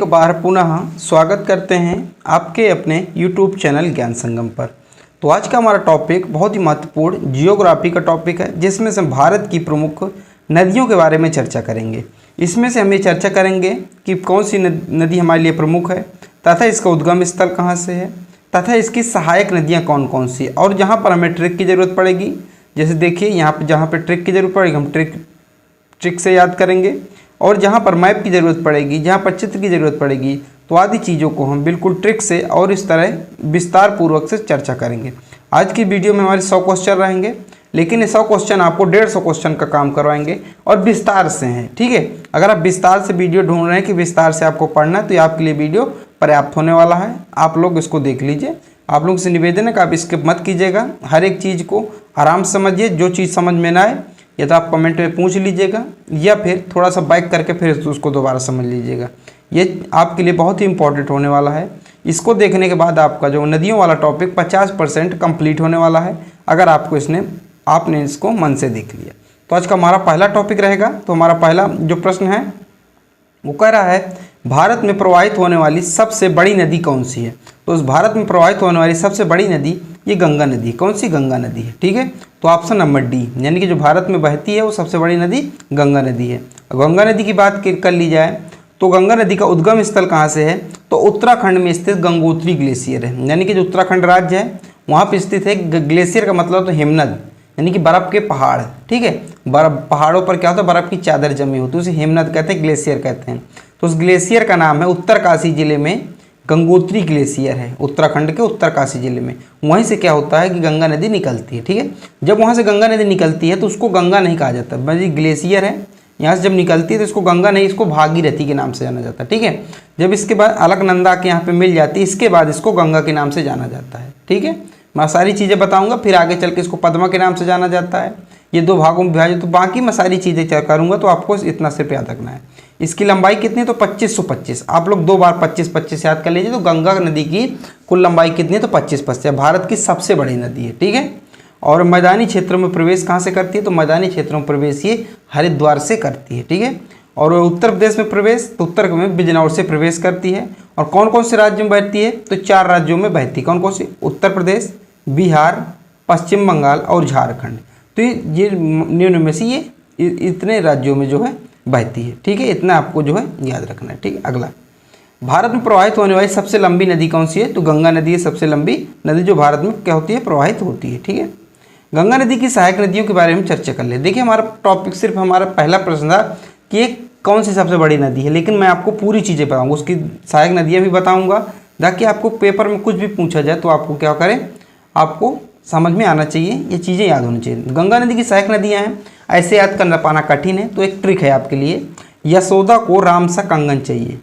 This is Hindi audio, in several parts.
एक बार पुनः स्वागत करते हैं आपके अपने YouTube चैनल ज्ञान संगम पर। तो आज का हमारा टॉपिक बहुत ही महत्वपूर्ण जियोग्राफी का टॉपिक है, जिसमें से भारत की प्रमुख नदियों के बारे में चर्चा करेंगे। इसमें से हम ये चर्चा करेंगे कि कौन सी नदी हमारे लिए प्रमुख है, तथा इसका उद्गम स्थल कहाँ से है, तथा इसकी सहायक नदियाँ कौन कौन सी, और जहाँ पर हमें ट्रिक की ज़रूरत पड़ेगी, जैसे देखिए यहाँ पर जहाँ पर ट्रिक की ज़रूरत पड़ेगी हम ट्रिक से याद करेंगे, और जहाँ पर मैप की ज़रूरत पड़ेगी, जहाँ पर चित्र की ज़रूरत पड़ेगी, तो आदि चीज़ों को हम बिल्कुल ट्रिक से और इस तरह विस्तार पूर्वक से चर्चा करेंगे। आज की वीडियो में हमारे 100 क्वेश्चन रहेंगे, लेकिन ये 100 क्वेश्चन आपको 150 क्वेश्चन का काम करवाएंगे और विस्तार से हैं। ठीक है, अगर आप विस्तार से वीडियो ढूंढ रहे हैं कि विस्तार से आपको पढ़ना है, तो ये आपके लिए वीडियो पर्याप्त होने वाला है। आप लोग इसको देख लीजिए। आप लोगों से निवेदन है कि आप स्किप मत कीजिएगा, हर एक चीज़ को आराम से समझिए। जो चीज़ समझ में ना आए या तो आप कमेंट में पूछ लीजिएगा, या फिर थोड़ा सा बैक करके फिर उसको दोबारा समझ लीजिएगा। ये आपके लिए बहुत ही इंपॉर्टेंट होने वाला है। इसको देखने के बाद आपका जो नदियों वाला टॉपिक 50% कंप्लीट होने वाला है, अगर आपने इसको मन से देख लिया। तो आज का हमारा पहला टॉपिक रहेगा। तो हमारा पहला जो प्रश्न है वो कह रहा है, भारत में प्रवाहित होने वाली सबसे बड़ी नदी कौन सी है। तो उस भारत में प्रवाहित होने वाली सबसे बड़ी नदी ये गंगा नदी। कौन सी? गंगा नदी है। ठीक है, तो ऑप्शन नंबर डी, यानी कि जो भारत में बहती है वो सबसे बड़ी नदी गंगा नदी है। गंगा नदी की बात कर ली जाए तो गंगा नदी का उद्गम स्थल कहाँ से है, तो उत्तराखंड में स्थित गंगोत्री ग्लेशियर है। यानी कि जो उत्तराखंड राज्य है वहाँ पर स्थित है। ग्लेशियर का मतलब तो हिमनद, यानी कि बर्फ़ के पहाड़। ठीक है, बर्फ पहाड़ों पर क्या होता है, बर्फ़ की चादर जमी होती है, उसे हिमनद कहते हैं, ग्लेशियर कहते हैं। तो उस ग्लेशियर का नाम है उत्तरकाशी जिले में गंगोत्री ग्लेशियर है, उत्तराखंड के उत्तरकाशी जिले में। वहीं से क्या होता है कि गंगा नदी निकलती है। ठीक है, जब वहाँ से गंगा नदी निकलती है तो उसको गंगा नहीं कहा जाता, भाई ग्लेशियर है, यहाँ से जब निकलती है तो इसको गंगा नहीं, इसको भागीरथी के नाम से जाना जाता है। ठीक है, जब इसके बाद अलकनंदा के यहाँ पे मिल जाती है, इसके बाद इसको गंगा के नाम से जाना जाता है। ठीक है, मैं सारी चीज़ें बताऊंगा, फिर आगे चल के इसको पद्मा के नाम से जाना जाता है। ये दो भागों में विभाजित, तो बाकी मैं सारी चीज़ें करूँगा, तो आपको इतना सिर्फ याद रखना है। इसकी लंबाई कितनी है, तो 2525। आप लोग 2 बार 25-25 याद कर लीजिए। तो गंगा नदी की कुल लंबाई कितनी है, तो 25-25। भारत की सबसे बड़ी नदी है। ठीक है, और मैदानी क्षेत्रों में प्रवेश कहाँ से करती है, तो मैदानी क्षेत्रों में प्रवेश ये हरिद्वार से करती है। ठीक है, और उत्तर प्रदेश में प्रवेश, तो उत्तर में बिजनौर से प्रवेश करती है। और कौन कौन से राज्यों में बहती है, तो 4 राज्यों में बहती है। कौन कौन सी? उत्तर प्रदेश, बिहार, पश्चिम बंगाल और झारखंड। तो ये निम्न में से ये इतने राज्यों में जो है बहती है। ठीक है, इतना आपको जो है याद रखना है। ठीक है, अगला, भारत में प्रवाहित होने वाली सबसे लंबी नदी कौन सी है, तो गंगा नदी है सबसे लंबी नदी जो भारत में क्या होती है, प्रवाहित होती है। ठीक है, गंगा नदी की सहायक नदियों के बारे में चर्चा कर ले। देखिए, हमारा टॉपिक सिर्फ हमारा पहला प्रश्न था कि ये कौन सी सबसे बड़ी नदी है, लेकिन मैं आपको पूरी चीज़ें बताऊँगा, उसकी सहायक नदियाँ भी बताऊँगा, ताकि आपको पेपर में कुछ भी पूछा जाए तो आपको क्या करें, आपको समझ में आना चाहिए, ये चीज़ें याद होनी चाहिए। गंगा नदी की सहायक नदियाँ हैं, ऐसे याद करना पाना कठिन है, तो एक ट्रिक है आपके लिए। यशोदा को राम सा कंगन चाहिए।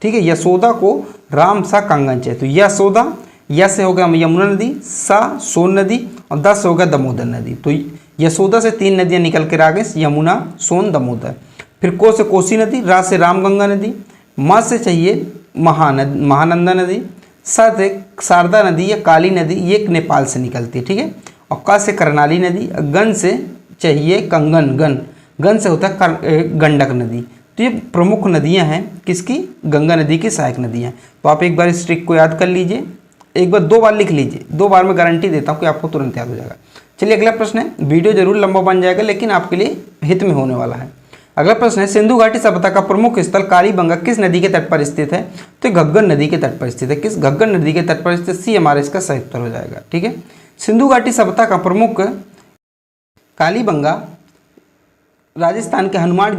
ठीक है, यशोदा को राम सा कंगन चाहिए। तो यशोदा, यश से हो गया यमुना नदी, सा सोन नदी, और 10 हो गया दामोदर नदी। तो यशोदा से 3 नदियाँ निकल कर आ गई, यमुना, सोन, दामोदर। फिर को से कोसी नदी, रा से रामगंगा नदी, मा से चाहिए महानंदा नदी, सा से शारदा नदी या काली नदी, ये नेपाल से निकलती है। ठीक है, और का से करनाली नदी, गन से चाहिए कंगन, गन से होता है गंडक नदी। तो ये प्रमुख नदियां हैं किसकी, गंगा नदी की सहायक नदियां। तो आप एक बार इस ट्रिक को याद कर लीजिए, एक बार 2 बार लिख लीजिए, 2 बार में गारंटी देता हूँ कि आपको तुरंत याद हो जाएगा। चलिए, अगला प्रश्न है, वीडियो जरूर लंबा बन जाएगा, लेकिन आपके लिए हित में होने वाला है। अगला प्रश्न है, सिंधु घाटी सभ्यता का प्रमुख स्थल कालीबंगा किस नदी के तट पर स्थित है, तो घग्गर नदी के तट पर स्थित है। किस? घग्गर नदी के तट पर स्थित। सी हमारा इसका सही उत्तर हो जाएगा। ठीक है, सिंधु घाटी सभ्यता का प्रमुख कालीबंगा राजस्थान के हनुमान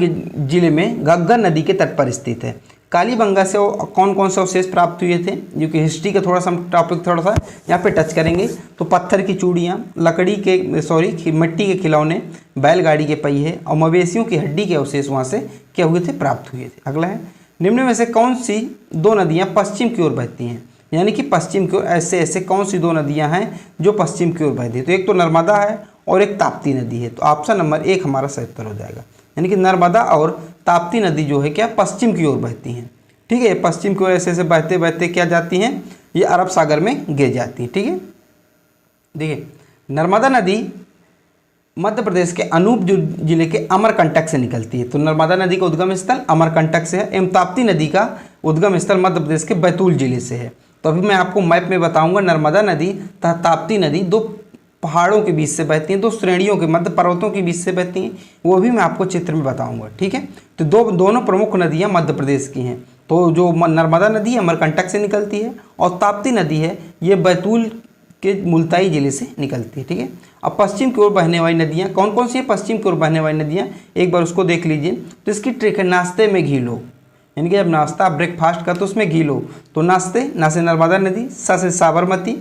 जिले में घग्गर नदी के तट पर स्थित है। कालीबंगा से कौन कौन से अवशेष प्राप्त हुए थे, जो कि हिस्ट्री का थोड़ा सा टॉपिक थोड़ा सा यहाँ पे टच करेंगे। तो पत्थर की चूड़ियाँ, मिट्टी के खिलौने, बैलगाड़ी के पहिए और मवेशियों की हड्डी के अवशेष वहाँ से क्या हुए थे, प्राप्त हुए थे। अगला है, निम्न में से कौन सी 2 नदियाँ पश्चिम की ओर बहती हैं, यानी कि पश्चिम की ओर ऐसे कौन सी 2 नदियाँ हैं जो पश्चिम की ओर बहती है। तो एक तो नर्मदा है और एक ताप्ती नदी है। तो ऑप्शन नंबर 1 हमारा सही उत्तर हो जाएगा, यानी कि नर्मदा और ताप्ती नदी जो है क्या पश्चिम की ओर बहती हैं। ठीक है, पश्चिम की ओर ऐसे बहते बहते क्या जाती हैं, ये अरब सागर में गिर जाती हैं। ठीक है, देखिए, नर्मदा नदी मध्य प्रदेश के अनूप जिले के अमरकंटक से निकलती है। तो नर्मदा नदी का उद्गम स्थल अमरकंटक से है। एवं ताप्ती नदी का उद्गम स्थल मध्य प्रदेश के बैतूल जिले से है। तो अभी मैं आपको मैप में बताऊंगा नर्मदा नदी तथा ताप्ती नदी दो पहाड़ों के बीच से बहती हैं, दो श्रेणियों के मध्य पर्वतों के बीच से बहती हैं, वो भी मैं आपको चित्र में बताऊंगा। ठीक है, तो दोनों प्रमुख नदियां मध्य प्रदेश की हैं। तो जो नर्मदा नदी है अमरकंटक से निकलती है और ताप्ती नदी है ये बैतूल के मुल्ताई जिले से निकलती है। ठीक है, अब पश्चिम की ओर बहने वाली नदियाँ कौन कौन सी है? पश्चिम की ओर बहने वाली नदियाँ एक बार उसको देख लीजिए। तो इसकी ट्रिक है नाश्ते में घी लो, यानी कि जब नाश्ता ब्रेकफास्ट करते हो उसमें घी लो। तो नाश्ते ना से नर्मदा नदी, सा से साबरमती,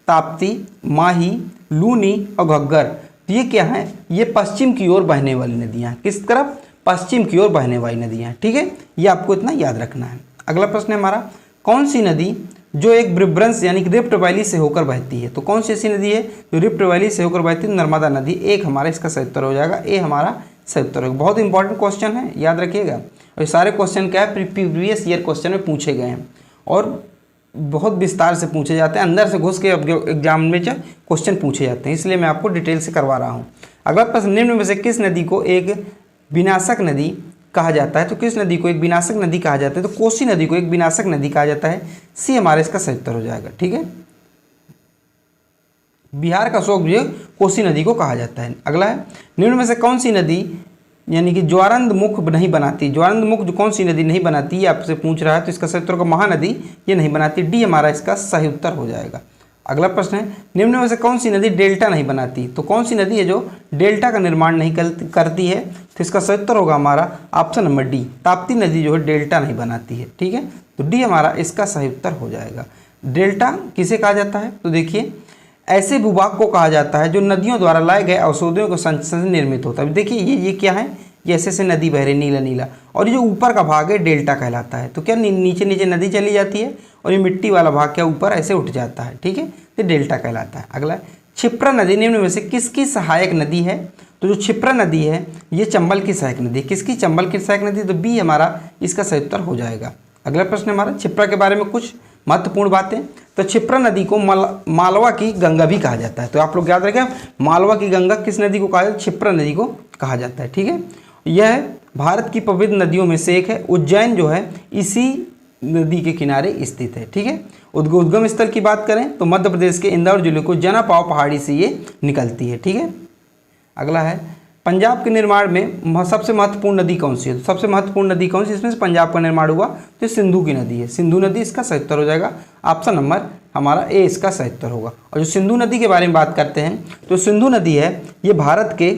ताप्ती, माही, लूनी और घग्गर। तो ये क्या है? ये पश्चिम की ओर बहने वाली नदियाँ। किस तरफ? पश्चिम की ओर बहने वाली नदियाँ। ठीक है, ये आपको इतना याद रखना है। अगला प्रश्न है हमारा, कौन सी नदी जो एक ब्रिब्रंस यानी कि रिफ्ट वैली से होकर बहती है? तो कौन सी ऐसी नदी है जो रिफ्ट वैली से होकर बहती है? नर्मदा नदी। एक हमारा इसका सही उत्तर हो जाएगा, ए हमारा सही उत्तर होगा। बहुत इंपॉर्टेंट क्वेश्चन है, याद रखिएगा। और ये सारे क्वेश्चन क्या है? प्रीवियस ईयर क्वेश्चन में पूछे गए हैं और बहुत विस्तार से पूछे जाते हैं, अंदर से घुस के एग्जाम में क्वेश्चन पूछे जाते हैं, इसलिए मैं आपको डिटेल से करवा रहा हूँ। अगला प्रश्न, निम्न में से किस नदी को एक विनाशक नदी कहा जाता है? तो किस नदी को एक विनाशक नदी कहा जाता है? तो कोसी नदी को एक विनाशक नदी कहा जाता है, सी हमारा इसका सही उत्तर हो जाएगा। ठीक है, बिहार का शोक भी कोसी नदी को कहा जाता है। अगला है, निम्न में से कौन सी नदी यानी कि ज्वारंद मुख नहीं बनाती? ज्वारंद मुख जो कौन सी नदी नहीं बनाती ये आपसे पूछ रहा है, तो इसका सही उत्तर होगा महानदी, ये नहीं बनाती, डी हमारा इसका सही उत्तर हो जाएगा। अगला प्रश्न है, निम्न में से कौन सी नदी डेल्टा नहीं बनाती? तो कौन सी नदी है जो डेल्टा का निर्माण नहीं करती है? तो इसका सही उत्तर होगा हमारा ऑप्शन नंबर डी, ताप्ती नदी जो है डेल्टा नहीं बनाती है। ठीक है, तो डी हमारा इसका सही उत्तर हो जाएगा। डेल्टा किसे कहा जाता है? तो देखिए, ऐसे भूभाग को कहा जाता है जो नदियों द्वारा लाए गए औषधियों के संचय से निर्मित होता है। देखिए ये क्या है? ये ऐसे से नदी बह रही नीला नीला, और ये जो ऊपर का भाग है डेल्टा कहलाता है। तो क्या नीचे नीचे नदी चली जाती है और ये मिट्टी वाला भाग क्या ऊपर ऐसे उठ जाता है। ठीक है, ये डेल्टा कहलाता है। अगला, क्षिप्रा नदी निम्न में से किसकी सहायक नदी है? तो जो क्षिप्रा नदी है ये चंबल की सहायक नदी। किसकी? चंबल की सहायक नदी, तो बी हमारा इसका सही उत्तर हो जाएगा। अगला प्रश्न हमारा, क्षिप्रा के बारे में कुछ महत्वपूर्ण बातें। तो क्षिप्रा नदी को मालवा की गंगा भी कहा जाता है। तो आप लोग याद रखें, मालवा की गंगा किस नदी को कहा जाता है? क्षिप्रा नदी को कहा जाता है। ठीक है, यह भारत की पवित्र नदियों में से एक है। उज्जैन जो है इसी नदी के किनारे स्थित है। ठीक है, उद्गम स्थल की बात करें तो मध्य प्रदेश के इंदौर जिले को जनापाव पहाड़ी से ये निकलती है। ठीक है, अगला है, पंजाब के निर्माण में सबसे महत्वपूर्ण नदी कौन सी है? तो सबसे महत्वपूर्ण नदी कौन सी इसमें से पंजाब का निर्माण हुआ? तो सिंधु की नदी है। सिंधु नदी इसका सही उत्तर हो जाएगा, ऑप्शन नंबर हमारा ए इसका सही उत्तर होगा। और जो सिंधु नदी के बारे में बात करते हैं तो सिंधु नदी है ये भारत के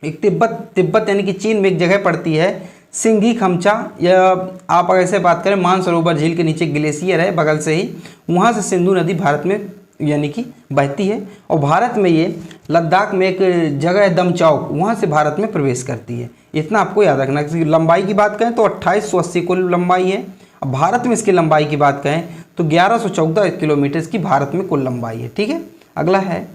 एक तिब्बत यानी कि चीन में एक जगह पड़ती है, सिंघी खमचा, या आप अगर ऐसे बात करें मानसरोवर झील के नीचे ग्लेशियर है बगल से ही, वहाँ से सिंधु नदी भारत में यानी कि बहती है। और भारत में ये लद्दाख में एक जगह है दमचौक, वहाँ से भारत में प्रवेश करती है। इतना आपको याद रखना। लंबाई की बात करें तो 2880 कुल लंबाई है। अब भारत में इसकी लंबाई की बात करें तो 1114 किलोमीटर इसकी भारत में कुल लंबाई है। ठीक है, अगला है,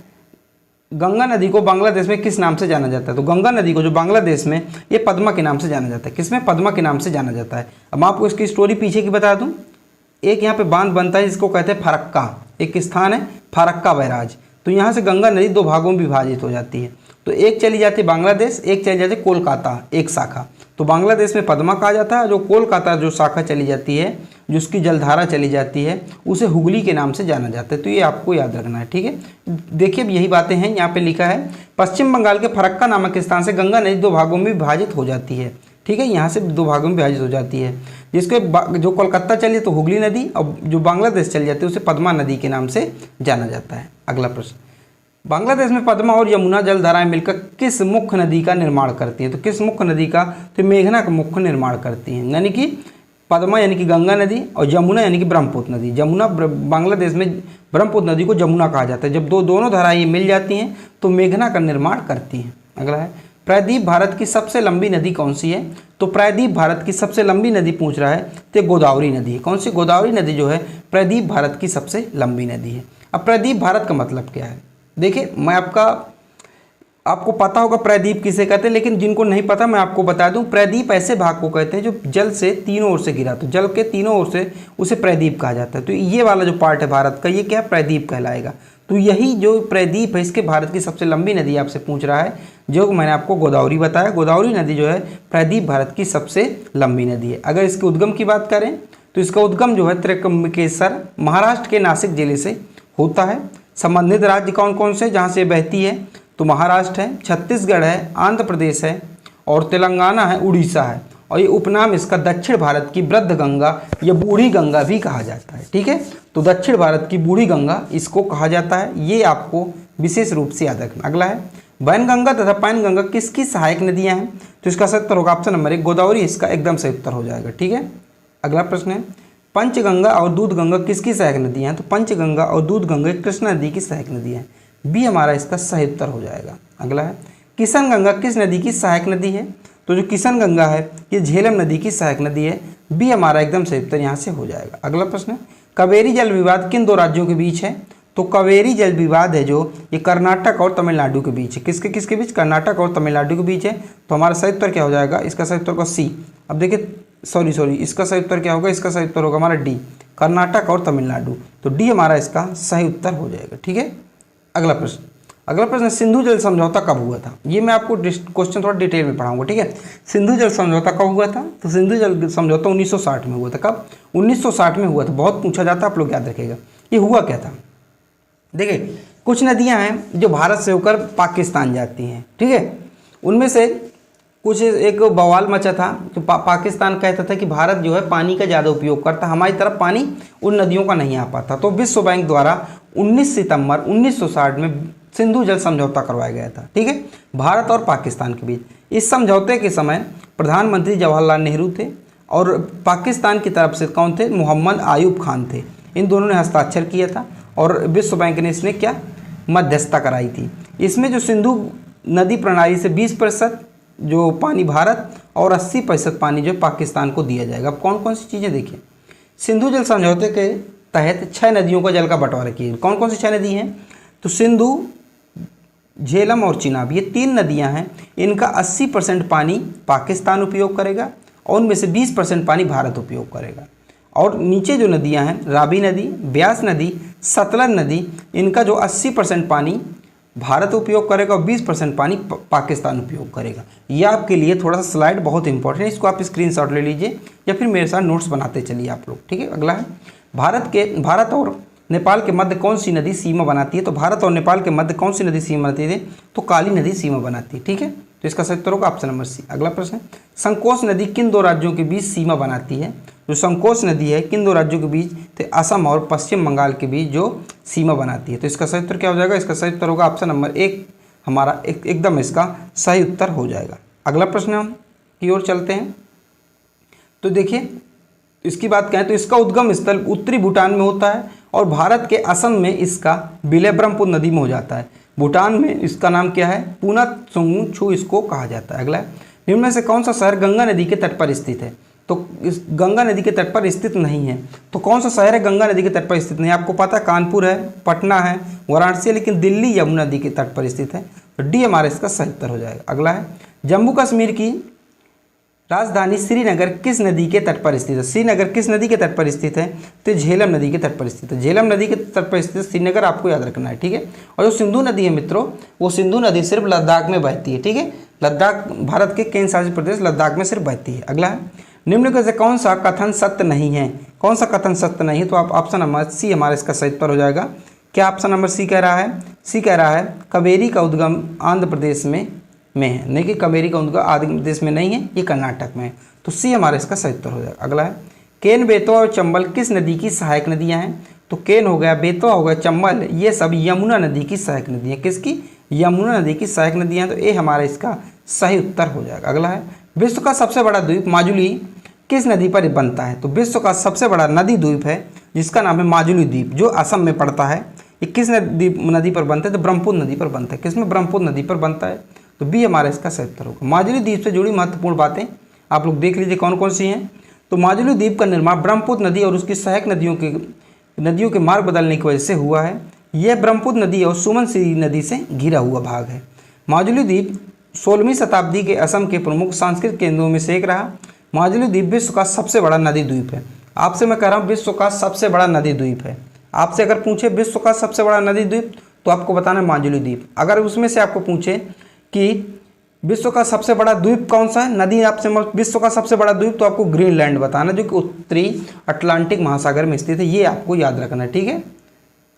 गंगा नदी को बांग्लादेश में किस नाम से जाना जाता है? तो गंगा नदी को जो बांग्लादेश में ये पद्मा के नाम से जाना जाता है। किसमें? पद्मा के नाम से जाना जाता है। अब मैं आपको इसकी स्टोरी पीछे की बता दूं। एक यहाँ पे बांध बनता है जिसको कहते हैं फरक्का, एक स्थान है फरक्का बैराज। तो यहाँ से गंगा नदी दो भागों में विभाजित हो जाती है। तो एक चली जाती है बांग्लादेश, एक चली जाती है कोलकाता, एक शाखा। तो बांग्लादेश में पद्मा कहा जाता है, जो कोलकाता जो शाखा चली जाती है, जो उसकी जलधारा चली जाती है, उसे हुगली के नाम से जाना जाता है। तो ये आपको याद रखना है। ठीक है, देखिए यही बातें हैं। यहाँ पे लिखा है, पश्चिम बंगाल के फरक्का नामक स्थान से गंगा नदी दो भागों में विभाजित हो जाती है। ठीक है, यहाँ से दो भागों में विभाजित हो जाती है, जिसके जो कोलकाता चली तो हुगली नदी, और जो बांग्लादेश चली जाती है उसे पद्मा नदी के नाम से जाना जाता है। अगला प्रश्न, बांग्लादेश में पद्मा और यमुना जलधाराएं मिलकर किस मुख्य नदी का निर्माण करती हैं? तो किस मुख्य नदी का? तो मेघना का मुख्य निर्माण करती हैं। यानी कि पद्मा यानी कि गंगा नदी और यमुना यानी कि ब्रह्मपुत्र नदी। यमुना बांग्लादेश में ब्रह्मपुत्र नदी को यमुना कहा जाता है। जब दोनों धाराएं ये मिल जाती हैं तो मेघना का निर्माण करती हैं। अगला है, प्रायद्वीप भारत की सबसे लंबी नदी कौन सी है? तो प्रायद्वीप भारत की सबसे लंबी नदी पूछ रहा है तो गोदावरी नदी है। कौन सी? गोदावरी नदी जो है प्रायद्वीप भारत की सबसे लंबी नदी है। अब प्रायद्वीप भारत का मतलब क्या है? देखिए, मैं आपको पता होगा प्रायद्वीप किसे कहते हैं, लेकिन जिनको नहीं पता मैं आपको बता दूं, प्रायद्वीप ऐसे भाग को कहते हैं जो जल से तीनों ओर से घिरा, तो जल के तीनों ओर से उसे प्रायद्वीप कहा जाता है। तो ये वाला जो पार्ट है भारत का, ये क्या है? प्रायद्वीप कहलाएगा। तो यही जो प्रायद्वीप है इसके भारत की सबसे लंबी नदी आपसे पूछ रहा है, जो मैंने आपको गोदावरी बताया। गोदावरी नदी जो है प्रायद्वीप भारत की सबसे लंबी नदी है। अगर इसके उद्गम की बात करें तो इसका उद्गम जो है त्र्यंबकेश्वर महाराष्ट्र के नासिक जिले से होता है। संबंधित राज्य कौन कौन से जहाँ से बहती है, तो महाराष्ट्र है, छत्तीसगढ़ है, आंध्र प्रदेश है और तेलंगाना है, उड़ीसा है। और ये उपनाम इसका दक्षिण भारत की वृद्ध गंगा या बूढ़ी गंगा भी कहा जाता है। ठीक है, तो दक्षिण भारत की बूढ़ी गंगा इसको कहा जाता है, ये आपको विशेष रूप से याद रखना। अगला है वैनगंगा तथा पैनगंगा किसकी सहायक नदियां हैं, तो इसका सही उत्तर होगा ऑप्शन नंबर 1 गोदावरी, इसका एकदम सही उत्तर हो जाएगा। ठीक है, अगला प्रश्न है पंचगंगा और दूधगंगा किसकी सहायक नदियां हैं, तो पंचगंगा और दूधगंगा कृष्णा नदी की सहायक नदियां हैं, बी हमारा इसका सही उत्तर हो जाएगा। अगला है किशन गंगा किस नदी की सहायक नदी है, तो जो किशन गंगा है ये झेलम नदी की सहायक नदी है, बी हमारा एकदम सही उत्तर यहाँ से हो जाएगा। अगला प्रश्न है कावेरी जल विवाद किन दो राज्यों के बीच है, तो कावेरी जल विवाद है जो ये कर्नाटक और तमिलनाडु के बीच है। किसके किसके बीच, कर्नाटक और तमिलनाडु के बीच है। तो हमारा सही उत्तर क्या हो जाएगा, इसका सही उत्तर होगा सी। अब देखिए सॉरी इसका सही उत्तर क्या होगा, इसका सही उत्तर होगा हमारा डी, कर्नाटक और तमिलनाडु। तो डी हमारा इसका सही उत्तर हो जाएगा। ठीक है, अगला प्रश्न सिंधु जल समझौता कब हुआ था, ये मैं आपको क्वेश्चन थोड़ा डिटेल में पढ़ाऊंगा। ठीक है, सिंधु जल समझौता कब हुआ था, तो सिंधु जल समझौता 1960 में हुआ था। कब, 1960 में हुआ था। बहुत पूछा जाता है, आप लोग याद रखिएगा। ये हुआ क्या था, देखिए कुछ नदियां हैं जो भारत से होकर पाकिस्तान जाती हैं। ठीक है, उनमें से कुछ एक बवाल मचा था, तो पाकिस्तान कहता था कि भारत जो है पानी का ज़्यादा उपयोग करता, हमारी तरफ पानी उन नदियों का नहीं आ पाता। तो विश्व बैंक द्वारा 19 सितंबर 1960 में सिंधु जल समझौता करवाया गया था। ठीक है, भारत और पाकिस्तान के बीच। इस समझौते के समय प्रधानमंत्री जवाहरलाल नेहरू थे और पाकिस्तान की तरफ से कौन थे, मोहम्मद आयूब खान थे। इन दोनों ने हस्ताक्षर किया था और विश्व बैंक ने इसमें क्या मध्यस्थता कराई थी। इसमें जो सिंधु नदी प्रणाली से 20% जो पानी भारत और 80% पानी जो पाकिस्तान को दिया जाएगा। अब कौन कौन सी चीज़ें देखिए, सिंधु जल समझौते के तहत 6 नदियों का जल का बंटवारा किया। कौन कौन सी 6 नदी हैं, तो सिंधु, झेलम और चिनाब, ये 3 नदियां हैं। इनका 80% पानी पाकिस्तान उपयोग करेगा और उनमें से 20% पानी भारत उपयोग करेगा। और नीचे जो नदियां हैं, रावी नदी, ब्यास नदी, सतलज नदी, इनका जो 80% पानी भारत उपयोग करेगा और 20% पानी पाकिस्तान उपयोग करेगा। यह आपके लिए थोड़ा सा स्लाइड बहुत इंपॉर्टेंट है, इसको आप स्क्रीनशॉट ले लीजिए या फिर मेरे साथ नोट्स बनाते चलिए आप लोग। ठीक है, अगला है भारत और नेपाल के मध्य कौन सी नदी सीमा बनाती है, तो भारत और नेपाल के मध्य कौन सी नदी सीमा बनाती है, तो काली नदी सीमा बनाती है। ठीक है, तो इसका सही उत्तर होगा ऑप्शन नंबर सी। अगला प्रश्न, संकोच नदी किन 2 राज्यों के बीच सीमा बनाती है, जो संकोच नदी है किन 2 राज्यों के बीच, तो असम और पश्चिम बंगाल के बीच जो सीमा बनाती है। तो इसका सही उत्तर क्या हो जाएगा, इसका सही उत्तर होगा ऑप्शन नंबर 1 हमारा एकदम इसका सही उत्तर हो जाएगा। अगला प्रश्न हम की ओर चलते हैं। तो देखिए इसकी बात करें तो इसका उद्गम स्थल उत्तरी भूटान में होता है और भारत के असम में इसका विलय ब्रह्मपुत्र नदी में हो जाता है। भूटान में इसका नाम क्या है, पूना चुंगू छू इसको कहा जाता है। अगला है निम्न में से कौन सा शहर गंगा नदी के तट पर स्थित है, तो इस गंगा नदी के तट पर स्थित नहीं है। तो कौन सा शहर है गंगा नदी के तट पर स्थित नहीं है, आपको पता है कानपुर है, पटना है, वाराणसी है, लेकिन दिल्ली यमुना नदी के तट पर स्थित है। तो डी हमारा इसका सही उत्तर हो जाएगा। अगला है जम्मू कश्मीर की राजधानी श्रीनगर किस नदी के तट पर स्थित है, श्रीनगर किस नदी के तट पर स्थित है, तो झेलम नदी के तट पर स्थित है। झेलम नदी के तट पर स्थित श्रीनगर आपको याद रखना है। ठीक है, और जो सिंधु नदी है मित्रों, वो सिंधु नदी सिर्फ लद्दाख में बहती है। ठीक है, लद्दाख भारत के केंद्र शासित प्रदेश लद्दाख में सिर्फ बहती है। अगला है निम्न में से कौन सा कथन सत्य नहीं है, कौन सा कथन सत्य नहीं है, तो आप ऑप्शन नंबर सी हमारा इसका सही उत्तर हो जाएगा। क्या ऑप्शन नंबर सी कह रहा है, सी कह रहा है कावेरी का उद्गम आंध्र प्रदेश में है, नहीं कि कावेरी का उद्गम आंध्र प्रदेश में नहीं है, ये कर्नाटक में है। तो सी हमारा इसका सही उत्तर हो जाएगा। अगला है केन, बेतवा और चंबल किस नदी की सहायक नदियां हैं, तो केन हो गया, बेतवा हो गया, चंबल, ये सब यमुना नदी की सहायक नदी है। किसकी, यमुना नदी की सहायक नदियां। तो ए हमारा इसका सही उत्तर हो जाएगा। अगला है विश्व का सबसे बड़ा द्वीप माजुली किस नदी पर बनता है, तो विश्व का सबसे बड़ा नदी द्वीप है जिसका नाम है माजुली द्वीप, जो असम में पड़ता है। ये किस नदी पर बनता है, तो ब्रह्मपुत्र नदी पर बनता है। किसमें, ब्रह्मपुत्र नदी पर बनता है। तो बी हमारा इसका सही उत्तर होगा। माजुली द्वीप से जुड़ी महत्वपूर्ण बातें आप लोग देख लीजिए कौन कौन सी हैं। तो माजुली द्वीप का निर्माण ब्रह्मपुत्र नदी और उसकी सहायक नदियों के मार्ग बदलने की वजह से हुआ है। यह ब्रह्मपुत्र नदी और सुमनसिरी नदी से घिरा हुआ भाग है। माजुली द्वीप 16वीं शताब्दी के असम के प्रमुख सांस्कृतिक केंद्रों में से एक रहा। माजुली द्वीप विश्व का सबसे बड़ा नदी द्वीप है। आपसे मैं कह रहा हूँ विश्व का सबसे बड़ा नदी द्वीप है। आपसे अगर पूछे विश्व का सबसे बड़ा नदी द्वीप तो आपको बताना है माजुली द्वीप। अगर उसमें से आपको पूछे कि विश्व का सबसे बड़ा द्वीप कौन सा है? नदी आपसे विश्व का सबसे बड़ा द्वीप तो आपको ग्रीनलैंड बताना, जो कि उत्तरी अटलांटिक महासागर में स्थित है, ये आपको याद रखना है, ठीक है।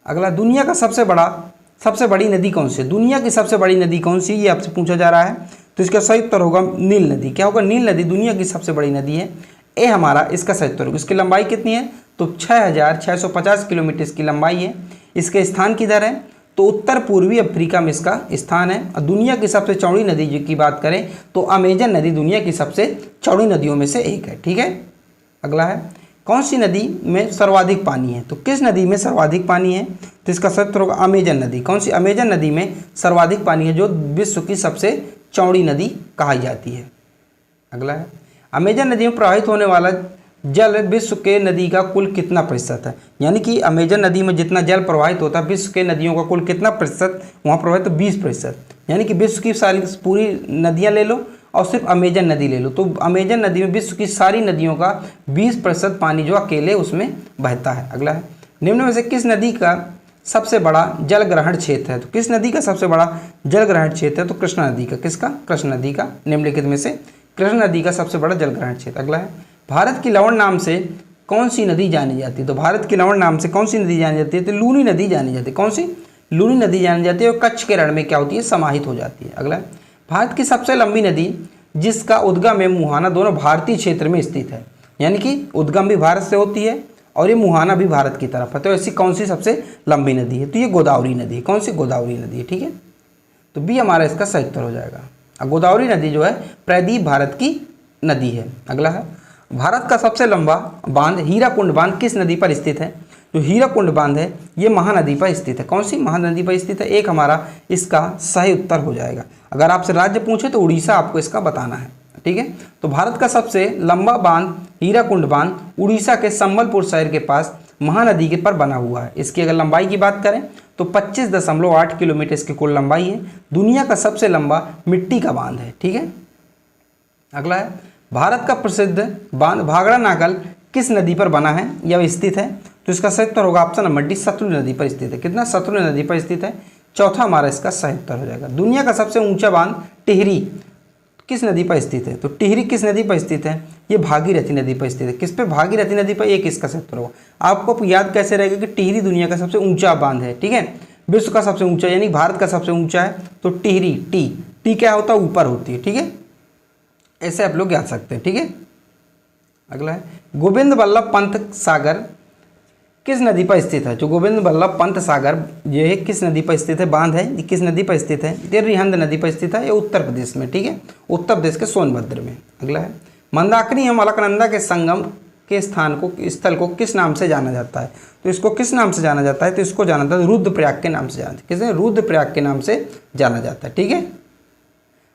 अगला, दुनिया का सबसे बड़ी नदी कौन सी है? दुनिया की सबसे बड़ी नदी कौन सी है, ये आपसे पूछा जा रहा है। तो इसका सही उत्तर होगा नील नदी। क्या होगा? नील नदी दुनिया की सबसे बड़ी नदी है। ए हमारा इसका सही उत्तर होगा। इसकी लंबाई कितनी है? तो 6650 किलोमीटर इसकी लंबाई है। इसके स्थान किधर है? तो उत्तर पूर्वी अफ्रीका में इसका स्थान है। और दुनिया की सबसे चौड़ी नदी की बात करें तो अमेजन नदी दुनिया की सबसे चौड़ी नदियों में से एक है, ठीक है। अगला है, कौन सी नदी में सर्वाधिक पानी है? तो किस नदी में सर्वाधिक पानी है? तो इसका सही उत्तर होगा अमेजन नदी। कौन सी? अमेजन नदी में सर्वाधिक पानी है, जो विश्व की सबसे चौड़ी नदी कही जाती है। अगला है, अमेजन नदी में प्रवाहित होने वाला जल विश्व के नदी का कुल कितना प्रतिशत है? यानी कि अमेजन नदी में जितना जल प्रवाहित होता है विश्व के नदियों का कुल कितना प्रतिशत वहाँ प्रवाहित? तो 20%। यानी कि विश्व की सारी पूरी नदियाँ ले लो और सिर्फ अमेजन नदी ले लो, तो अमेजन नदी में विश्व की सारी नदियों का 20% पानी जो अकेले उसमें बहता है। अगला है, निम्न में से किस नदी का सबसे बड़ा जल ग्रहण क्षेत्र है? तो किस नदी का सबसे बड़ा जल ग्रहण क्षेत्र है? तो कृष्णा नदी का। किसका? कृष्णा नदी का। निम्नलिखित में से कृष्णा नदी का सबसे बड़ा जल ग्रहण क्षेत्र। अगला है, भारत की लवण नाम से कौन सी नदी जानी जाती है? तो भारत की लवण नाम से कौन सी नदी जानी जाती है? तो लूनी नदी जानी जाती है। कौन सी? लूनी नदी जानी जाती है और कच्छ के रण में क्या होती है? समाहित हो जाती है। अगला है, भारत की सबसे लंबी नदी जिसका उद्गम एवं मुहाना दोनों भारतीय क्षेत्र में स्थित है, यानी कि उद्गम भी भारत से होती है और ये मुहाना भी भारत की तरफ है, तो ऐसी कौन सी सबसे लंबी नदी है? तो ये गोदावरी नदी। कौन सी? गोदावरी नदी है, ठीक है। तो बी हमारा इसका सही उत्तर हो जाएगा। गोदावरी नदी जो है प्रायद्वीप भारत की नदी है। अगला है, भारत का सबसे लंबा बांध हीराकुंड बांध किस नदी पर स्थित है? जो हीराकुंड बांध है ये महानदी पर स्थित है। कौन सी? महानदी पर स्थित है। एक हमारा इसका सही उत्तर हो जाएगा। अगर आपसे राज्य पूछे तो उड़ीसा आपको इसका बताना है, ठीक है। तो भारत का सबसे लंबा बांध हीराकुंड बांध उड़ीसा के संबलपुर शहर के पास महानदी के पर बना हुआ है। इसकी अगर लंबाई की बात करें तो 25.8 किलोमीटर इसकी कुल लंबाई है। दुनिया का सबसे लंबा मिट्टी का बांध है, ठीक है। अगला है, भारत का प्रसिद्ध बांध भाखड़ा नागल किस नदी पर बना है या स्थित है? तो इसका सही उत्तर होगा ऑप्शन नंबर डी, सतलुज नदी पर स्थित है। कितना? सतलुज नदी पर स्थित है। चौथा हमारा इसका सही उत्तर हो जाएगा। दुनिया का सबसे ऊंचा बांध टिहरी किस नदी पर स्थित है? तो टिहरी किस नदी पर स्थित है? ये भागीरथी नदी पर स्थित है। किस पे? भागीरथी नदी पर। एक इसका सही उत्तर होगा। आपको याद कैसे रहेगा कि टिहरी दुनिया का सबसे ऊंचा बांध है, ठीक है। विश्व का सबसे ऊंचा यानी भारत का सबसे ऊंचा है, तो टिहरी टी क्या होता है? ऊपर होती है, ठीक है। ऐसे आप लोग याद सकते हैं, ठीक है। अगला है, गोविंद बल्लभ पंत सागर किस नदी पर स्थित है? जो गोविंद बल्लभ पंत सागर ये किस नदी पर स्थित है? बांध है, ये किस नदी पर स्थित है? ये रिहंद नदी पर स्थित है। ये उत्तर प्रदेश में, ठीक है, उत्तर प्रदेश के सोनभद्र में। अगला है, मंदाकिनी एवं अलकनंदा के संगम के स्थल को किस नाम से जाना जाता है? तो इसको किस नाम से जाना जाता है? तो इसको जाना जाता है रुद्रप्रयाग के नाम से जाना जाता है। किसे? रुद्रप्रयाग के नाम से जाना जाता है, ठीक है।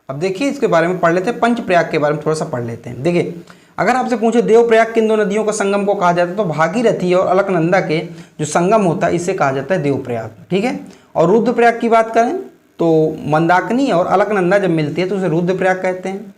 अब देखिए इसके बारे में पढ़ लेते हैं, पंचप्रयाग के बारे में थोड़ा सा पढ़ लेते हैं। देखिए, अगर आपसे पूछे देवप्रयाग किन दो नदियों का संगम को कहा जाता है, तो भागीरथी और अलकनंदा के जो संगम होता है इसे कहा जाता है देवप्रयाग, ठीक है। और रुद्रप्रयाग की बात करें तो मंदाकिनी और अलकनंदा जब मिलती है तो उसे रुद्रप्रयाग कहते हैं।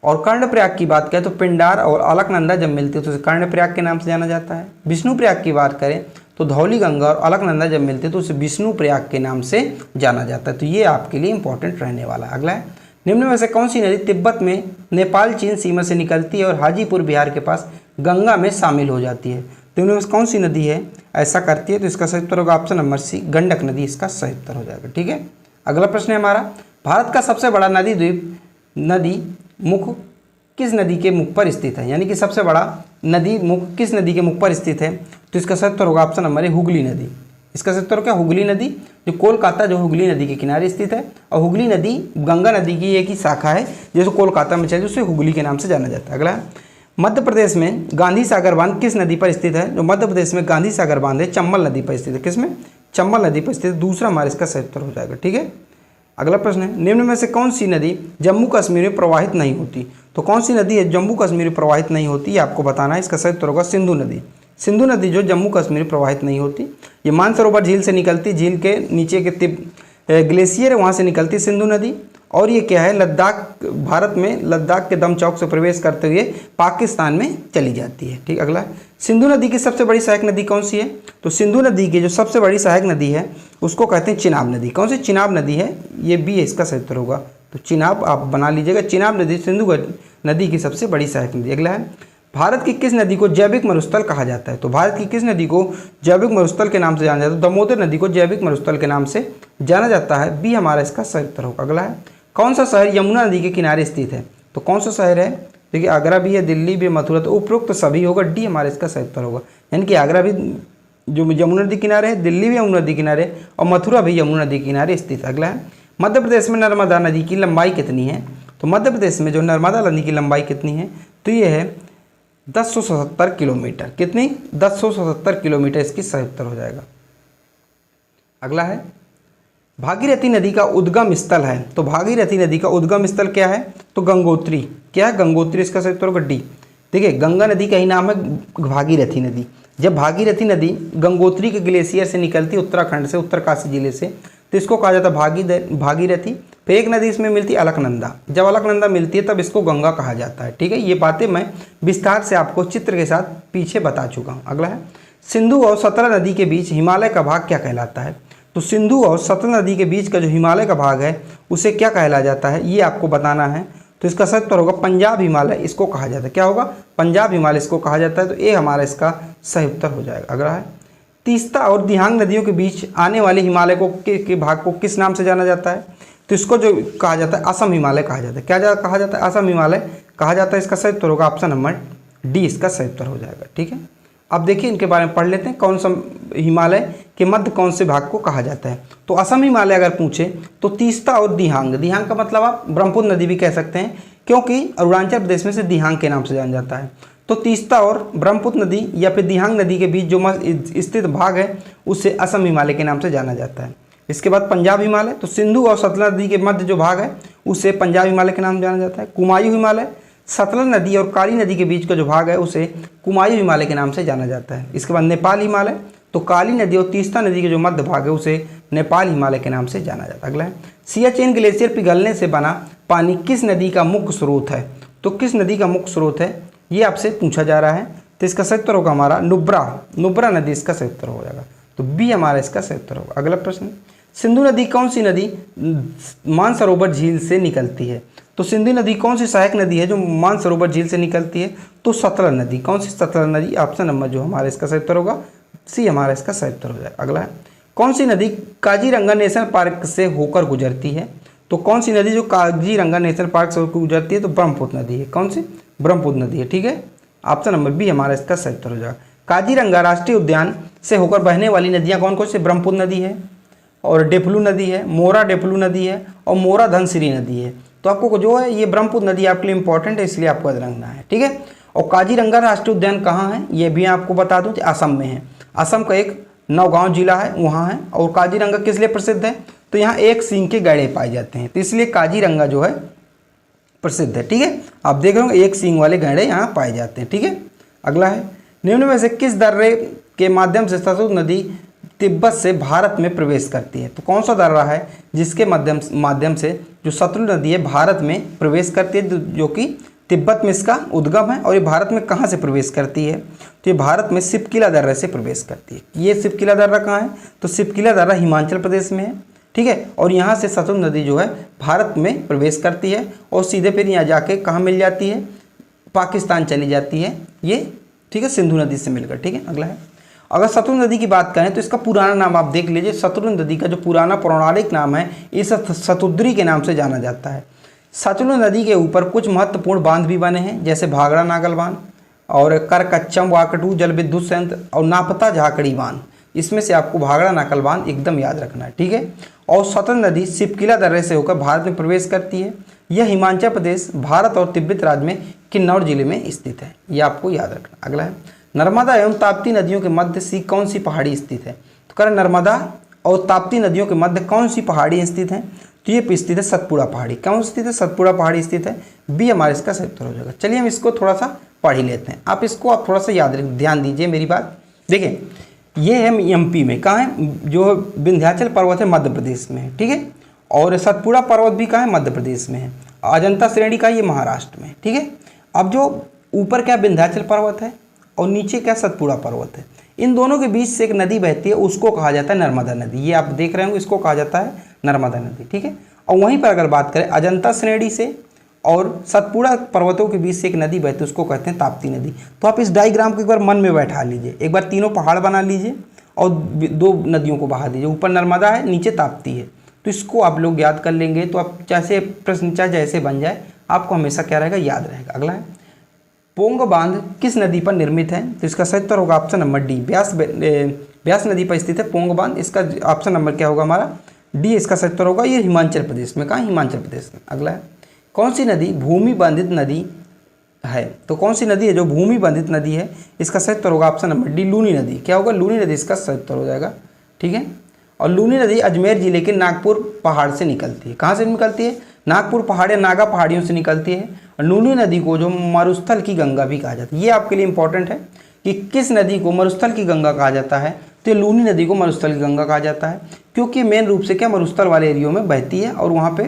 और कर्णप्रयाग की बात करें तो पिंडार और अलकनंदा जब मिलती है तो उसे कर्णप्रयाग के नाम से जाना जाता है। विष्णुप्रयाग की बात करें तो धौली गंगा और अलकनंदा जब मिलती है तो उसे विष्णुप्रयाग के नाम से जाना जाता है। तो ये आपके लिए इंपॉर्टेंट रहने वाला है। अगला है, निम्न में से कौन सी नदी तिब्बत में नेपाल चीन सीमा से निकलती है और हाजीपुर बिहार के पास गंगा में शामिल हो जाती है? तो इनमें से कौन सी नदी है ऐसा करती है? तो इसका सही उत्तर होगा ऑप्शन नंबर सी, गंडक नदी इसका सही उत्तर हो जाएगा, ठीक है। अगला प्रश्न है हमारा, भारत का सबसे बड़ा नदी द्वीप नदी मुख किस नदी के मुख पर स्थित है? यानी कि सबसे बड़ा नदी मुख किस नदी के मुख पर स्थित है? तो इसका सही उत्तर होगा ऑप्शन नंबर ए, हुगली नदी। इसका सही उत्तर क्या? हुगली नदी, जो कोलकाता जो हुगली नदी के किनारे स्थित है। और हुगली नदी गंगा नदी की एक ही शाखा है जो कोलकाता में चलती है, उसे हुगली के नाम से जाना जाता है। अगला, मध्य प्रदेश में गांधी सागर बांध किस नदी पर स्थित है? जो मध्य प्रदेश में गांधी सागर बांध है चंबल नदी पर स्थित है। किसमें? चंबल नदी पर स्थित। दूसरा हमारा इसका सही उत्तर हो जाएगा, ठीक है। अगला प्रश्न है, निम्न में से कौन सी नदी जम्मू कश्मीर में प्रवाहित नहीं होती? तो कौन सी नदी है जम्मू कश्मीर में प्रवाहित नहीं होती, आपको बताना है। इसका सही उत्तर होगा सिंधु नदी। सिंधु नदी जो जम्मू कश्मीर में प्रवाहित नहीं होती, ये मानसरोवर झील से निकलती, झील के नीचे के ग्लेशियर है वहाँ से निकलती सिंधु नदी। और ये क्या है, लद्दाख, भारत में लद्दाख के दम चौक से प्रवेश करते हुए पाकिस्तान में चली जाती है, ठीक। अगला, सिंधु नदी की सबसे बड़ी सहायक नदी कौन सी है? तो सिंधु नदी की जो सबसे बड़ी सहायक नदी है उसको कहते हैं चिनाब नदी। कौन सी? चिनाब नदी है, ये बी है इसका सही उत्तर होगा। तो चिनाब आप बना लीजिएगा। चिनाब नदी सिंधु नदी की सबसे बड़ी सहायक नदी। अगला है, भारत की किस नदी को जैविक मरुस्थल कहा जाता है? तो भारत की किस नदी को जैविक मरुस्थल के नाम से जाना जाता है? दामोदर नदी को जैविक मरुस्थल के नाम से जाना जाता है। बी हमारा इसका सही उत्तर होगा। अगला है, कौन सा शहर यमुना नदी के किनारे स्थित है? तो कौन सा शहर है? देखिए आगरा भी है, दिल्ली भी, मथुरा, तो उपरोक्त तो सभी होगा। डी हमारा इसका सही उत्तर होगा। यानी कि आगरा भी जो यमुना नदी किनारे है, दिल्ली भी यमुना नदी किनारे और मथुरा भी यमुना नदी किनारे स्थित। अगला है, मध्य प्रदेश में नर्मदा नदी की लंबाई कितनी है? तो मध्य प्रदेश में जो नर्मदा नदी की लंबाई कितनी है? तो ये है 1077 किलोमीटर। कितनी? 1077 किलोमीटर इसकी सही उत्तर हो जाएगा। अगला है, भागीरथी नदी का उद्गम स्थल है। तो भागीरथी नदी का उद्गम स्थल क्या है? तो गंगोत्री। क्या है? गंगोत्री इसका सही उत्तर होगा डी। देखिए गंगा नदी का ही नाम है भागीरथी नदी। जब भागीरथी नदी गंगोत्री के ग्लेशियर से निकलती है उत्तराखंड से, उत्तरकाशी जिले से, तो इसको कहा जाता है भागीरथी। फिर एक नदी इसमें मिलती है अलकनंदा। जब अलकनंदा मिलती है तब इसको गंगा कहा जाता है। ठीक है, ये बातें मैं विस्तार से आपको चित्र के साथ पीछे बता चुका हूँ। अगला है, सिंधु और सतलज नदी के बीच हिमालय का भाग क्या कहलाता है? तो सिंधु और सतलज नदी के बीच का जो हिमालय का भाग है उसे क्या कहला जाता है, ये आपको बताना है। तो इसका सही उत्तर होगा पंजाब हिमालय, इसको कहा जाता है। क्या होगा? पंजाब हिमालय इसको कहा जाता है। तो ये हमारा इसका सही उत्तर हो जाएगा। अगला है, तीस्ता और दिहांग नदियों के बीच आने वाले हिमालय को के भाग को किस नाम से जाना जाता है? तो इसको जो कहा जाता है असम हिमालय कहा जाता है। क्या कहा जाता है? असम हिमालय कहा जाता है। इसका सही उत्तर होगा ऑप्शन नंबर डी, इसका सही उत्तर हो जाएगा। ठीक है, अब देखिए इनके बारे में पढ़ लेते हैं। कौन सा हिमालय के मध्य कौन से भाग को कहा जाता है? तो असम हिमालय अगर पूछे तो तीस्ता और दिहांग, दिहांग का मतलब आप ब्रह्मपुत्र नदी भी कह सकते हैं, क्योंकि अरुणाचल प्रदेश में से दिहांग के नाम से जाना जाता है। तो तीस्ता और ब्रह्मपुत्र नदी या फिर दिहांग नदी के बीच जो स्थित भाग है उसे असम हिमालय के नाम से जाना जाता है। इसके बाद पंजाब हिमालय, तो सिंधु और सतलज नदी के मध्य जो भाग है उसे पंजाब हिमालय के नाम से जाना जाता है। कुमायूं हिमालय, सतलज नदी और काली नदी के बीच का जो भाग है उसे कुमायूं हिमालय के नाम से जाना जाता है। इसके बाद नेपाल हिमालय, तो काली नदी और तीस्ता नदी के जो मध्य भाग है उसे नेपाल हिमालय के नाम से जाना जाता है। अगला है, सियाचिन ग्लेशियर पिघलने से बना पानी किस नदी का मुख्य स्रोत है? तो किस नदी का मुख्य स्रोत है ये आपसे पूछा जा रहा है। तो इसका सही उत्तर होगा हमारा नुब्रा नदी, इसका सही उत्तर हो जाएगा। तो बी हमारा इसका सही उत्तर होगा। अगला प्रश्न, सिंधु नदी कौन सी नदी मानसरोवर झील से निकलती है? तो सिंधु नदी कौन सी सहायक नदी है जो मानसरोवर झील से निकलती है? तो सतलज नदी। कौन सी? सतलज नदी। ऑप्शन नंबर जो हमारा इसका सही उत्तर होगा सी, हमारा इसका सही उत्तर हो जाएगा। अगला है, कौन सी नदी काजीरंगा नेशनल पार्क से होकर गुजरती है? तो कौन सी नदी जो काजीरंगा नेशनल पार्क से होकर गुजरती है? तो ब्रह्मपुत्र नदी है। कौन सी? ब्रह्मपुत्र नदी है। ठीक है, ऑप्शन नंबर बी हमारा इसका सही उत्तर हो जाएगा। काजीरंगा राष्ट्रीय उद्यान से होकर बहने वाली नदियाँ कौन कौन सी? ब्रह्मपुत्र नदी है और डेफलू नदी है, मोरा डेफलू नदी है और मोरा धनसिरी नदी है। तो आपको जो है ये ब्रह्मपुत्र नदी आपके लिए इंपॉर्टेंट है, इसलिए आपको याद रखना है। ठीक है, और काजीरंगा राष्ट्रीय उद्यान कहाँ है ये भी आपको बता दूं, असम में है। असम का एक नौगांव जिला है, वहाँ है। और काजीरंगा किस लिए प्रसिद्ध है? तो यहाँ एक सींग के गैड़े पाए जाते हैं, तो इसलिए काजीरंगा जो है प्रसिद्ध है। ठीक है, आप देख रहे हो एक सींग वाले गैड़े यहाँ पाए जाते हैं। ठीक है, अगला है, निम्न में से किस दर्रे के माध्यम से सतलज नदी तिब्बत से भारत में प्रवेश करती है? तो कौन सा दर्रा है जिसके माध्यम से जो सतलज नदी है भारत में प्रवेश करती है, जो कि तिब्बत में इसका उद्गम है? और ये भारत में कहाँ से प्रवेश करती है? तो ये भारत में सिपकिला दर्रे से प्रवेश करती है। ये सिपकिला दर्रा कहाँ है? तो सिपकिला दर्रा हिमाचल प्रदेश में है। ठीक है, और यहाँ से सतलज नदी जो है भारत में प्रवेश करती है और सीधे फिर यहाँ जाके कहाँ मिल जाती है? पाकिस्तान चली जाती है ये। ठीक है, सिंधु नदी से मिलकर। ठीक है, अगला है, अगर सतलज नदी की बात करें तो इसका पुराना नाम आप देख लीजिए। सतलज नदी का जो पुराना पौराणिक नाम है इस शतुद्री के नाम से जाना जाता है। सतलज नदी के ऊपर कुछ महत्वपूर्ण बांध भी बने हैं, जैसे भागड़ा नागल बांध और करकच्चम वाकटू जल विद्युत संयंत्र और नापता झाकड़ी बांध। इसमें से आपको भागड़ा नागल बांध एकदम याद रखना है। ठीक है, और सतलज नदी सिपकिला दर्रे से होकर भारत में प्रवेश करती है। यह हिमाचल प्रदेश, भारत और तिब्बत राज्य में किन्नौर जिले में स्थित है, यह आपको याद रखना। अगला है, नर्मदा एवं ताप्ती नदियों के मध्य कौन सी पहाड़ी स्थित है? तो करें नर्मदा और ताप्ती नदियों के मध्य कौन सी पहाड़ी स्थित है? तो ये स्थित है सतपुड़ा पहाड़ी। कौन स्थित है? सतपुड़ा पहाड़ी स्थित है। बी हमारा इसका सही उत्तर हो जाएगा। चलिए हम इसको थोड़ा सा पढ़ ही लेते हैं। आप थोड़ा सा याद ध्यान दीजिए मेरी बात। देखिए ये है एमपी में, कहाँ है? जो विंध्याचल पर्वत है मध्य प्रदेश में है। ठीक है, और सतपुड़ा पर्वत भी कहाँ है? मध्य प्रदेश में है। अजंता श्रेणी का ये महाराष्ट्र में। ठीक है, अब जो ऊपर क्या विंध्याचल पर्वत है और नीचे क्या सतपुड़ा पर्वत है, इन दोनों के बीच से एक नदी बहती है, उसको कहा जाता है नर्मदा नदी। ये आप देख रहे हो, इसको कहा जाता है नर्मदा नदी। ठीक है, और वहीं पर अगर बात करें अजंता श्रेणी से और सतपुड़ा पर्वतों के बीच से एक नदी बहती है, उसको कहते हैं ताप्ती नदी। तो आप इस डायग्राम को एक बार मन में बैठा लीजिए, एक बार तीनों पहाड़ बना लीजिए और दो नदियों को बहा दीजिए, ऊपर नर्मदा है, नीचे ताप्ती है। तो इसको आप लोग याद कर लेंगे तो आप जैसे प्रश्न चाहे जैसे बन जाए, आपको हमेशा क्या रहेगा, याद रहेगा। अगला है, पोंग बांध किस नदी पर निर्मित है? तो इसका सही उत्तर होगा ऑप्शन नंबर डी, ब्यास नदी पर स्थित है पोंग बांध। इसका ऑप्शन नंबर क्या होगा हमारा, डी इसका सही उत्तर होगा। ये हिमाचल प्रदेश में, कहाँ, हिमाचल प्रदेश में। अगला है, कौन सी नदी भूमि बांधित नदी है? तो कौन सी नदी है जो भूमि बांधित नदी है? इसका सही उत्तर होगा ऑप्शन नंबर डी, लूनी नदी। क्या होगा, लूनी नदी इसका सही उत्तर हो जाएगा। ठीक है, और लूनी नदी अजमेर जिले के नागपुर पहाड़ से निकलती है। कहाँ से निकलती है? नागपुर पहाड़ या नागा पहाड़ियों से निकलती है। और लूनी नदी को जो मरुस्थल की गंगा भी कहा जाता है। ये आपके लिए इंपॉर्टेंट है कि किस नदी को मरुस्थल की गंगा कहा जाता है। तो ये लूनी नदी को मरुस्थल की गंगा कहा जाता है, क्योंकि मेन रूप से क्या मरुस्थल वाले एरियो में बहती है और वहाँ पे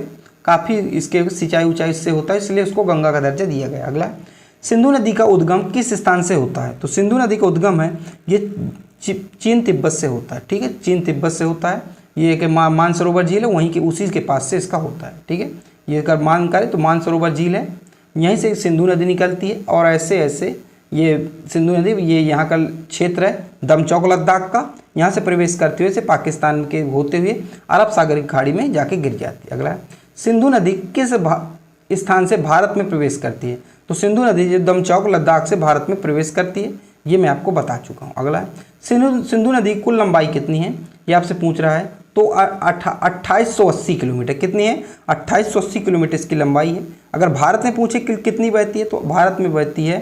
काफ़ी इसके सिंचाई ऊंचाई से होता है, इसलिए उसको गंगा का दर्जा दिया गया। अगला, सिंधु नदी का उद्गम किस स्थान से होता है? तो सिंधु नदी का उद्गम है ये चीन तिब्बत से होता है। ठीक है, चीन तिब्बत से होता है। ये एक मानसरोवर झील है, वहीं के उसी के पास से इसका होता है। ठीक है, ये अगर मान करें तो मानसरोवर झील है, यहीं से सिंधु नदी निकलती है। और ऐसे ऐसे ये सिंधु नदी, ये यहाँ का क्षेत्र है दमचौक लद्दाख का, यहाँ से प्रवेश करते हुए से पाकिस्तान के होते हुए अरब सागर की खाड़ी में जाके गिर जाती है। अगला है, सिंधु नदी किस स्थान से भारत में प्रवेश करती है? तो सिंधु नदी जो दमचौक लद्दाख से भारत में प्रवेश करती है, ये मैं आपको बता चुका हूँ। अगला है, सिंधु नदी की कुल लंबाई कितनी है? ये आपसे पूछ रहा है। तो 2880 किलोमीटर। कितनी है? 2880 किलोमीटर इसकी लंबाई है। अगर भारत में पूछे कि कितनी बहती है, तो भारत में बहती है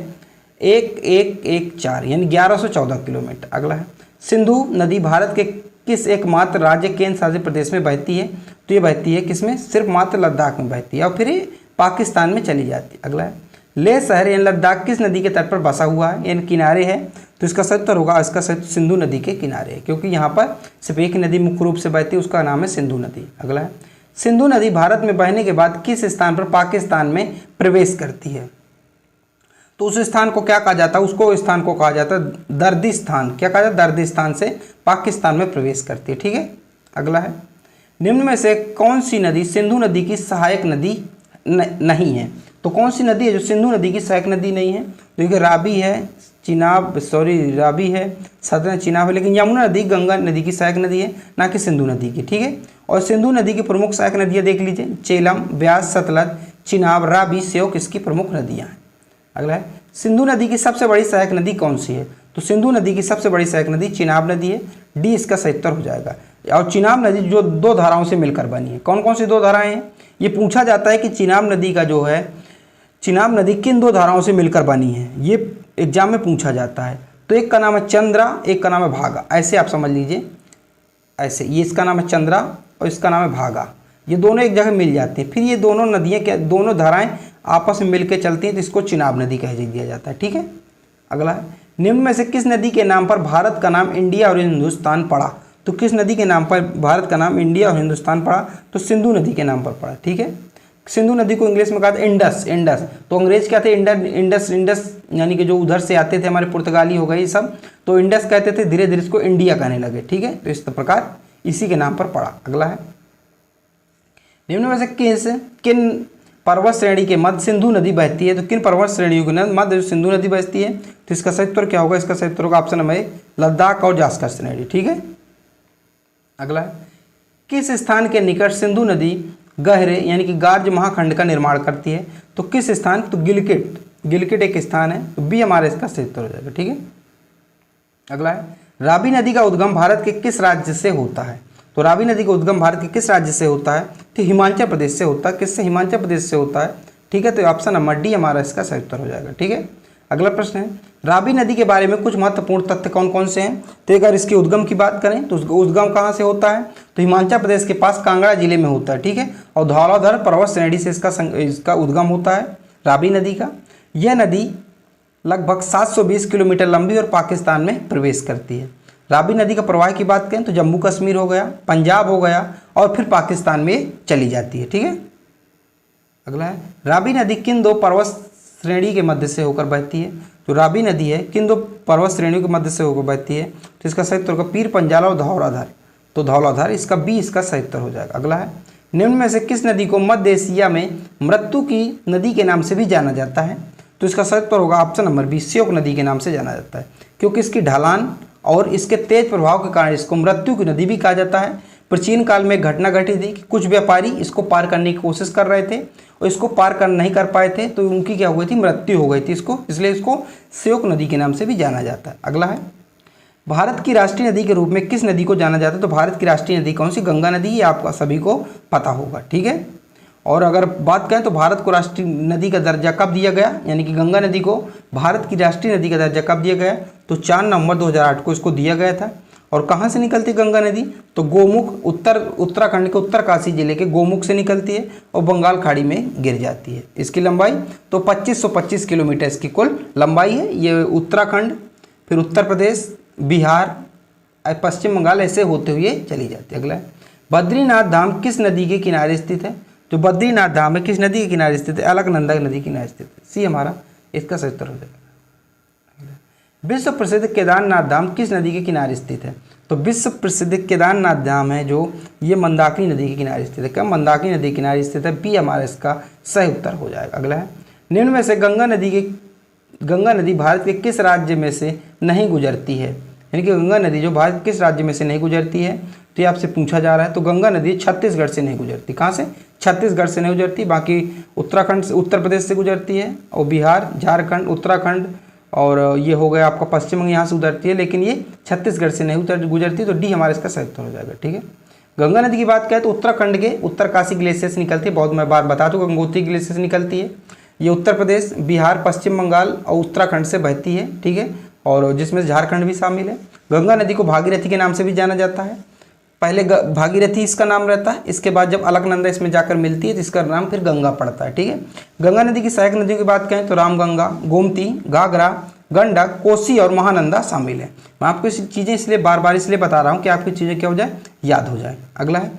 1114 यानी 1114 किलोमीटर। अगला है, सिंधु नदी भारत के किस एकमात्र राज्य केंद्र शासित प्रदेश में बहती है? तो ये बहती है किसमें? सिर्फ मात्र लद्दाख में बहती है और फिर ये पाकिस्तान में चली जाती है। अगला है, लेह शहर यानी लद्दाख किस नदी के तट पर बसा हुआ है यानी किनारे है? तो इसका सही उत्तर होगा, इसका सही सिंधु नदी के किनारे है, क्योंकि यहाँ पर सिर्फ एक नदी मुख्य रूप से बहती है, उसका नाम है सिंधु नदी। अगला है, सिंधु नदी भारत में बहने के बाद किस स्थान पर पाकिस्तान में प्रवेश करती है? तो उस स्थान को क्या कहा जाता है? उसको स्थान को कहा जाता है दर्दी स्थान। क्या कहा जाता है? दर्दी स्थान से पाकिस्तान में प्रवेश करती है। ठीक है, अगला है, निम्न में से कौन सी नदी सिंधु नदी की सहायक नदी नहीं है? तो कौन सी नदी है जो सिंधु नदी की सहायक नदी नहीं है? देखिए, रावी है, रावी है, सतलज चिनाब है, लेकिन यमुना नदी गंगा नदी की सहायक नदी है, ना कि सिंधु नदी की। ठीक है, और सिंधु नदी की प्रमुख सहायक नदियाँ देख लीजिए, चेलम, ब्यास, सतलज, चिनाब, रावी, श्योक इसकी प्रमुख नदियाँ हैं। अगला है, सिंधु नदी की सबसे बड़ी सहायक नदी कौन सी है? तो सिंधु नदी की सबसे बड़ी सहायक नदी चिनाब नदी है, डी इसका सही उत्तर हो जाएगा। और चिनाब नदी जो दो धाराओं से मिलकर बनी है, कौन कौन सी दो धाराएं हैं? ये पूछा जाता है कि चिनाब नदी का जो है, चिनाब नदी किन दो धाराओं से मिलकर बनी है, ये एग्जाम में पूछा जाता है। तो एक का नाम है चंद्रा, एक का नाम है भागा, ऐसे आप समझ लीजिए, ऐसे ये इसका नाम है चंद्रा और इसका नाम है भागा, ये दोनों एक जगह मिल जाती हैं, फिर ये दोनों नदियाँ क्या, दोनों धाराएं आपस में मिलकर चलती हैं, तो इसको चिनाब नदी कह दिया जाता है। ठीक है, अगला है, निम्न में से किस नदी के नाम पर भारत का नाम इंडिया और हिंदुस्तान पड़ा? तो किस नदी के नाम पर भारत का नाम इंडिया और हिंदुस्तान पड़ा? तो सिंधु नदी के नाम पर पड़ा। ठीक है, सिंधु नदी को इंग्लिश में कहा था इंडस, इंडस। तो अंग्रेज क्या थे? इंडस, इंडस यानी कि जो उधर से आते थे, हमारे पुर्तगाली हो गए सब, तो इंडस कहते थे, धीरे धीरे इसको इंडिया कहने लगे। ठीक है, तो इस प्रकार इसी के नाम पर पड़ा। अगला है, निम्न में से किन पर्वत श्रेणी के मध्य सिंधु नदी बहती है? तो किन पर्वत श्रेणियों के मध्य सिंधु नदी बहती है? तो इसका सही उत्तर क्या होगा? इसका सही उत्तर होगा ऑप्शन नंबर ए, लद्दाख और जास्कर श्रेणी। ठीक है, अगला है, किस स्थान के निकट सिंधु नदी गहरे यानी कि गार्ज महाखंड का निर्माण करती है? तो किस स्थान? तो गिलगिट, गिलगिट एक स्थान है, तो बी हमारा इसका सही उत्तर हो जाएगा। ठीक है, अगला है, रावी नदी का उद्गम भारत के किस राज्य से होता है? तो रावी नदी का उद्गम भारत के किस राज्य से होता है? तो हिमाचल प्रदेश से होता है। किससे? हिमाचल प्रदेश से होता है। ठीक है, तो ऑप्शन नंबर डी हमारा इसका सही उत्तर हो जाएगा। ठीक है, अगला प्रश्न है, रावी नदी के बारे में कुछ महत्वपूर्ण तथ्य कौन कौन से हैं? तो अगर इसके उद्गम की बात करें तो उसका उद्गम कहाँ से होता है? तो हिमाचल प्रदेश के पास कांगड़ा जिले में होता है। ठीक है, और धौलाधर पर्वत श्रेणी से इसका उद्गम होता है रावी नदी का। यह नदी लगभग 720 किलोमीटर लंबी और पाकिस्तान में प्रवेश करती है। रावी नदी का प्रवाह की बात करें तो जम्मू कश्मीर हो गया, पंजाब हो गया और फिर पाकिस्तान में चली जाती है। ठीक है, अगला है, रावी नदी किन दो पर्वत श्रेणी के मध्य से होकर बहती है? जो रावी नदी है किन दो पर्वत श्रेणियों के मध्य से होकर बहती है? तो इसका सही उत्तर होगा पीर पंजाला और धौलाधर। तो धौलाधर इसका बी इसका सही उत्तर हो जाएगा। अगला है, निम्न में से किस नदी को मध्य एशिया में मृत्यु की नदी के नाम से भी जाना जाता है? तो इसका सही उत्तर होगा ऑप्शन नंबर बी, श्योक नदी के नाम से जाना जाता है, क्योंकि इसकी ढलान और इसके तेज प्रभाव के कारण इसको मृत्यु की नदी भी कहा जाता है। प्राचीन काल में एक घटना घटी थी कि कुछ व्यापारी इसको पार करने की कोशिश कर रहे थे और इसको पार कर नहीं कर पाए थे, तो उनकी क्या हो गई थी, मृत्यु हो गई थी इसको, इसलिए इसको श्योक नदी के नाम से भी जाना जाता है। अगला है, भारत की राष्ट्रीय नदी के रूप में किस नदी को जाना जाता है? तो भारत की राष्ट्रीय नदी कौन सी? गंगा नदी, ये आपका सभी को पता होगा, ठीक है। और अगर बात करें तो भारत को राष्ट्रीय नदी का दर्जा कब दिया गया, यानी कि गंगा नदी को भारत की राष्ट्रीय नदी का दर्जा कब दिया गया? तो 4 नवंबर 2008 को इसको दिया गया था। और कहाँ से निकलती गंगा नदी? तो गोमुख, उत्तराखंड के उत्तरकाशी जिले के गोमुख से निकलती है और बंगाल खाड़ी में गिर जाती है। इसकी लंबाई तो 2525 किलोमीटर इसकी कुल लंबाई है। ये उत्तराखंड, फिर उत्तर प्रदेश, बिहार, पश्चिम बंगाल ऐसे होते हुए चली जाती है। अगला है, बद्रीनाथ धाम किस नदी के किनारे स्थित है? जो बद्रीनाथ धाम है किस नदी के किनारे स्थित है? अलकनंदा नदी के किनारे स्थित है। सी हमारा इसका सही उत्तर हो जाएगा। विश्व प्रसिद्ध केदारनाथ धाम किस नदी के किनारे स्थित है? तो विश्व प्रसिद्ध केदारनाथ धाम है जो ये मंदाकिनी नदी के किनारे स्थित है। क्या मंदाकिनी नदी के किनारे स्थित है? बी हमारा इसका सही उत्तर हो जाएगा। अगला है, निम्न में से गंगा नदी भारत के किस राज्य में से नहीं गुजरती है? यानी कि गंगा नदी जो भारत किस राज्य में से नहीं गुजरती है, तो ये आपसे पूछा जा रहा है। तो गंगा नदी छत्तीसगढ़ से नहीं गुजरती। कहाँ से? छत्तीसगढ़ से नहीं गुजरती, बाकी उत्तराखंड से, उत्तर प्रदेश से गुजरती है, और बिहार, झारखंड, उत्तराखंड और ये हो गया आपका पश्चिम बंगाल, यहाँ से गुजरती है, लेकिन ये छत्तीसगढ़ से नहीं गुजरती। तो डी हमारा इसका सही उत्तर हो जाएगा, ठीक है। गंगा नदी की बात करें तो उत्तराखंड के उत्तरकाशी ग्लेशियर से निकलती है, बहुत मैं बार बता दूँ, गंगोत्री ग्लेशियर से निकलती है। ये उत्तर प्रदेश, बिहार, पश्चिम बंगाल और उत्तराखंड से बहती है, ठीक है, और जिसमें झारखंड भी शामिल है। गंगा नदी को भागीरथी के नाम से भी जाना जाता है। पहले भागीरथी इसका नाम रहता है, इसके बाद जब अलकनंदा इसमें जाकर मिलती है तो इसका नाम फिर गंगा पड़ता है, ठीक है। गंगा नदी की सहायक नदियों की बात करें तो रामगंगा, गोमती, घाघरा, गंडक, कोसी और महानंदा शामिल है। मैं आपको चीज़ें इसलिए बार बार इसलिए बता रहा हूँ कि आपकी चीज़ें क्या हो जाए, याद हो जाए। अगला है,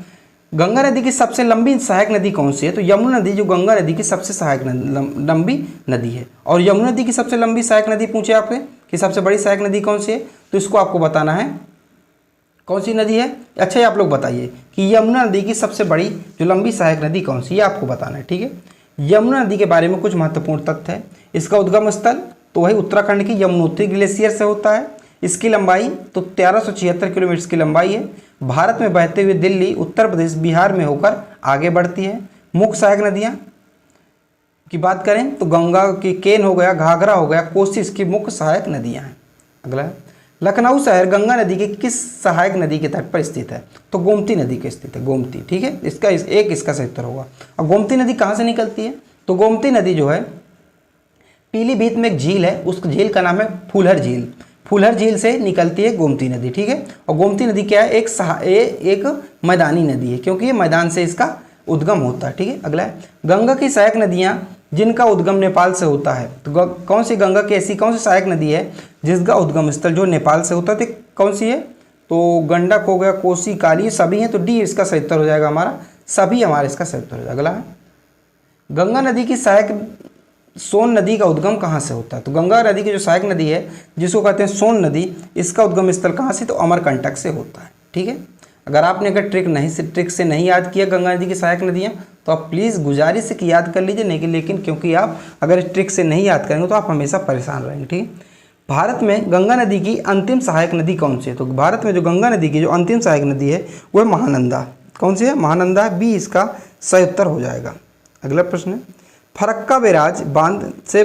गंगा नदी की सबसे लंबी सहायक नदी कौन सी है? तो यमुना नदी जो गंगा नदी की सबसे सहायक लंबी नदी है। और यमुना नदी की सबसे लंबी सहायक नदी पूछे आपसे कि सबसे बड़ी सहायक नदी कौन सी है, तो इसको आपको बताना है कौन सी नदी है। अच्छा, ये आप लोग बताइए कि यमुना नदी की सबसे बड़ी जो लंबी सहायक नदी कौन सी है, आपको बताना है, ठीक है। यमुना नदी के बारे में कुछ महत्वपूर्ण तथ्य है। इसका उद्गम स्थल तो वही उत्तराखंड की यमुनोत्री ग्लेशियर से होता है। इसकी लंबाई तो 1376 किलोमीटर की लंबाई है। भारत में बहते हुए दिल्ली, उत्तर प्रदेश, बिहार में होकर आगे बढ़ती है। मुख्य सहायक नदियाँ की बात करें तो गंगा की केन हो गया, घाघरा हो गया, कोसी इसकी मुख्य सहायक नदियाँ हैं। अगला है, लखनऊ शहर गंगा नदी के किस सहायक नदी के तट पर स्थित है? तो गोमती नदी के स्थित है, गोमती, ठीक है। इसका सही उत्तर होगा। अब गोमती नदी कहाँ से निकलती है? तो गोमती नदी जो है पीलीभीत में एक झील है, उस झील का नाम है फूलहर झील। फूलहर झील से निकलती है गोमती नदी, ठीक है। और गोमती नदी क्या है? एक मैदानी नदी है, क्योंकि ये मैदान से इसका उद्गम होता है, ठीक है। अगला है, गंगा की सहायक नदियाँ जिनका उद्गम नेपाल से होता है, तो कौन सी गंगा की ऐसी कौन सी सहायक नदी है जिसका उद्गम स्थल जो नेपाल से होता है, तो कौन सी है? तो गंडक हो गया, कोसी, काली, सभी हैं, तो डी इसका सही उत्तर हो जाएगा हमारा, सभी हमारा इसका सही उत्तर हो जाएगा। अगला है, गंगा नदी की सहायक सोन नदी का उद्गम कहाँ से होता है? तो गंगा नदी की जो सहायक नदी है जिसको कहते हैं सोन नदी, इसका उद्गम स्थल कहाँ से? तो अमरकंटक से होता है, ठीक है। अगर आपने अगर ट्रिक से नहीं याद किया गंगा नदी की सहायक नदियाँ, तो आप प्लीज़ गुजारिश है कि याद कर लीजिए, नहीं लेकिन क्योंकि आप अगर इस ट्रिक से नहीं याद करेंगे तो आप हमेशा परेशान रहेंगे, ठीक है। भारत में गंगा नदी की अंतिम सहायक नदी कौन सी है? तो भारत में जो गंगा नदी की जो अंतिम सहायक नदी है वो है महानंदा। कौन सी है? महानंदा, बी इसका सही उत्तर हो जाएगा। अगला प्रश्न है, फरक्का बैराज बांध से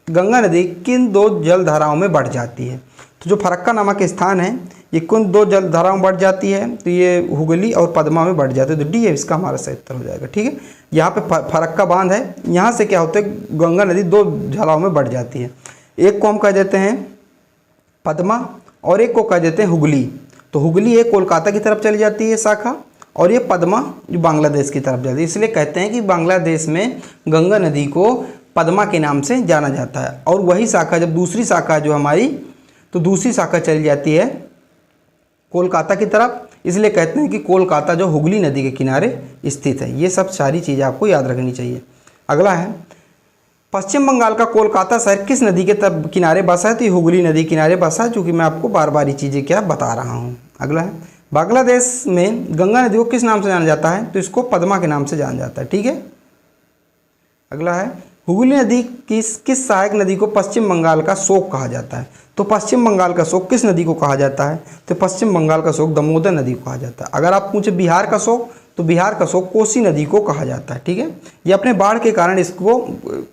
गंगा नदी किन दो जल धाराओं में बढ़ जाती है? तो जो फरक्का नामक स्थान है ये किन दो जल धाराओं में बढ़ जाती है? तो ये हुगली और पद्मा में बढ़ जाती है, तो डी है इसका हमारा सही उत्तर हो जाएगा, ठीक है। यहाँ पे फरक्का बांध है, यहाँ से क्या होता है, गंगा नदी दो धाराओं में बढ़ जाती है। एक को हम कह देते हैं पद्मा और एक को कह देते हैं हुगली। तो हुगली है कोलकाता की तरफ चली जाती है शाखा, और ये पद्मा जो बांग्लादेश की तरफ जाती है, इसलिए कहते हैं कि बांग्लादेश में गंगा नदी को पद्मा के नाम से जाना जाता है। और वही शाखा जब दूसरी शाखा जो हमारी, तो दूसरी शाखा चली जाती है कोलकाता की तरफ, इसलिए कहते हैं कि कोलकाता जो हुगली नदी के किनारे स्थित है। ये सब सारी चीज़ें आपको याद रखनी चाहिए। अगला है, पश्चिम बंगाल का कोलकाता शहर किस नदी के किनारे बसा है? तो ये हुगली नदी किनारे बसा है, जो कि मैं आपको बार बार ये चीज़ें क्या बता रहा हूँ। अगला है, बांग्लादेश में गंगा नदी को किस नाम से जाना जाता है? तो इसको पद्मा के नाम से जाना जाता है। ठीक है, अगला है हुगली नदी किस सहायक नदी को पश्चिम बंगाल का शोक कहा जाता है? तो पश्चिम बंगाल का शोक किस नदी को कहा जाता है? तो पश्चिम बंगाल का शोक दामोदर नदी को कहा जाता है। अगर आप पूछे बिहार का शोक, तो बिहार का शोक कोसी नदी को कहा जाता है। ठीक है, ये अपने बाढ़ के कारण इसको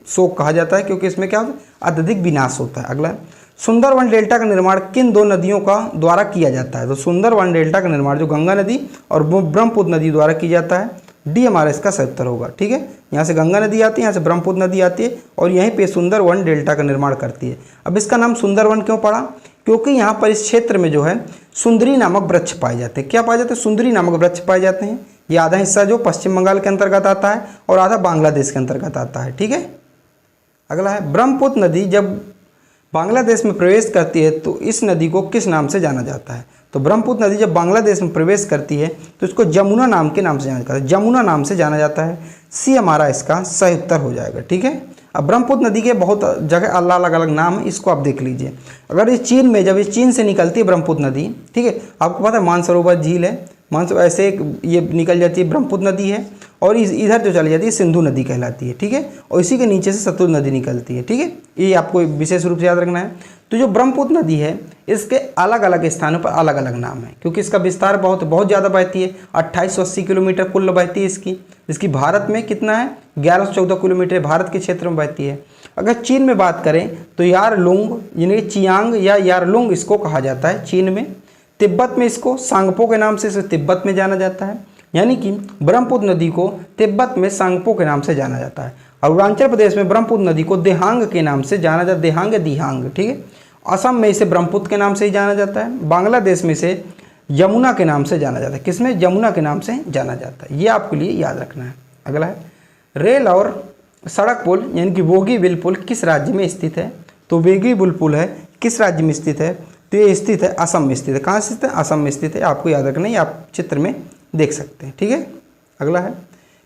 शोक कहा जाता है, क्योंकि इसमें क्या होता है, अत्यधिक विनाश होता है। अगला है सुंदरवन डेल्टा का निर्माण किन दो नदियों का द्वारा किया जाता है? तो सुंदरवन डेल्टा का निर्माण जो गंगा नदी और ब्रह्मपुत्र नदी द्वारा किया जाता है। डी हमारा इसका सही उत्तर होगा। ठीक है, यहाँ से गंगा नदी आती है, यहाँ से ब्रह्मपुत्र नदी आती है और यहीं पे सुंदरवन डेल्टा का निर्माण करती है। अब इसका नाम सुंदरवन क्यों पड़ा? क्योंकि यहाँ पर इस क्षेत्र में जो है सुंदरी नामक वृक्ष पाए जाते हैं। क्या पाए जाते हैं? सुंदरी नामक वृक्ष पाए जाते हैं। ये आधा हिस्सा जो पश्चिम बंगाल के अंतर्गत आता है और आधा बांग्लादेश के अंतर्गत आता है। ठीक है, अगला है ब्रह्मपुत्र नदी जब बांग्लादेश में प्रवेश करती है तो इस नदी को किस नाम से जाना जाता है? तो ब्रह्मपुत्र नदी जब बांग्लादेश में प्रवेश करती है तो इसको जमुना नाम के नाम से जाना जाता है। जमुना नाम से जाना जाता है। सी हमारा इसका सही उत्तर हो जाएगा। ठीक है, अब ब्रह्मपुत्र नदी के बहुत जगह अलग अलग नाम है, इसको आप देख लीजिए। अगर ये चीन में, जब ये चीन से निकलती है ब्रह्मपुत्र नदी, ठीक है, आपको पता है मानसरोवर झील है, मानसरोवर ऐसे ये निकल जाती है, ब्रह्मपुत्र नदी है और इधर जो चली जाती है सिंधु नदी कहलाती है। ठीक है, और इसी के नीचे से सतलुज नदी निकलती है। ठीक है, ये आपको विशेष रूप से याद रखना है। तो जो ब्रह्मपुत्र नदी है इसके अलग अलग स्थानों पर अलग अलग नाम है, क्योंकि इसका विस्तार बहुत ज़्यादा बहती है। 2880 किलोमीटर कुल बहती है इसकी भारत में कितना है? 1114 किलोमीटर भारत के क्षेत्र में बहती है। अगर चीन में बात करें तो यारलुंग यानी चियांग या यारलुंग इसको कहा जाता है चीन में। तिब्बत में इसको सांगपो के नाम से इसे तिब्बत में जाना जाता है, यानी कि ब्रह्मपुत्र नदी को तिब्बत में सांगपो के नाम से जाना जाता है। अरुणाचल प्रदेश में ब्रह्मपुत्र नदी को देहांग के नाम से जाना जाता है, देहांग दिहांग। ठीक है, असम में इसे ब्रह्मपुत्र के नाम से ही जाना जाता है। बांग्लादेश में इसे यमुना के नाम से जाना जाता है। किसमें? यमुना के नाम से जाना जाता है। ये आपके लिए याद रखना है। अगला है रेल और सड़क पुल यानी कि बोगीबिल पुल किस राज्य में स्थित है? तो बोगीबिल पुल है किस राज्य में स्थित है? तो ये स्थित है असम में स्थित है। कहाँ स्थित है? असम में स्थित है। आपको याद रखना है, आप चित्र में देख सकते हैं। ठीक है, अगला है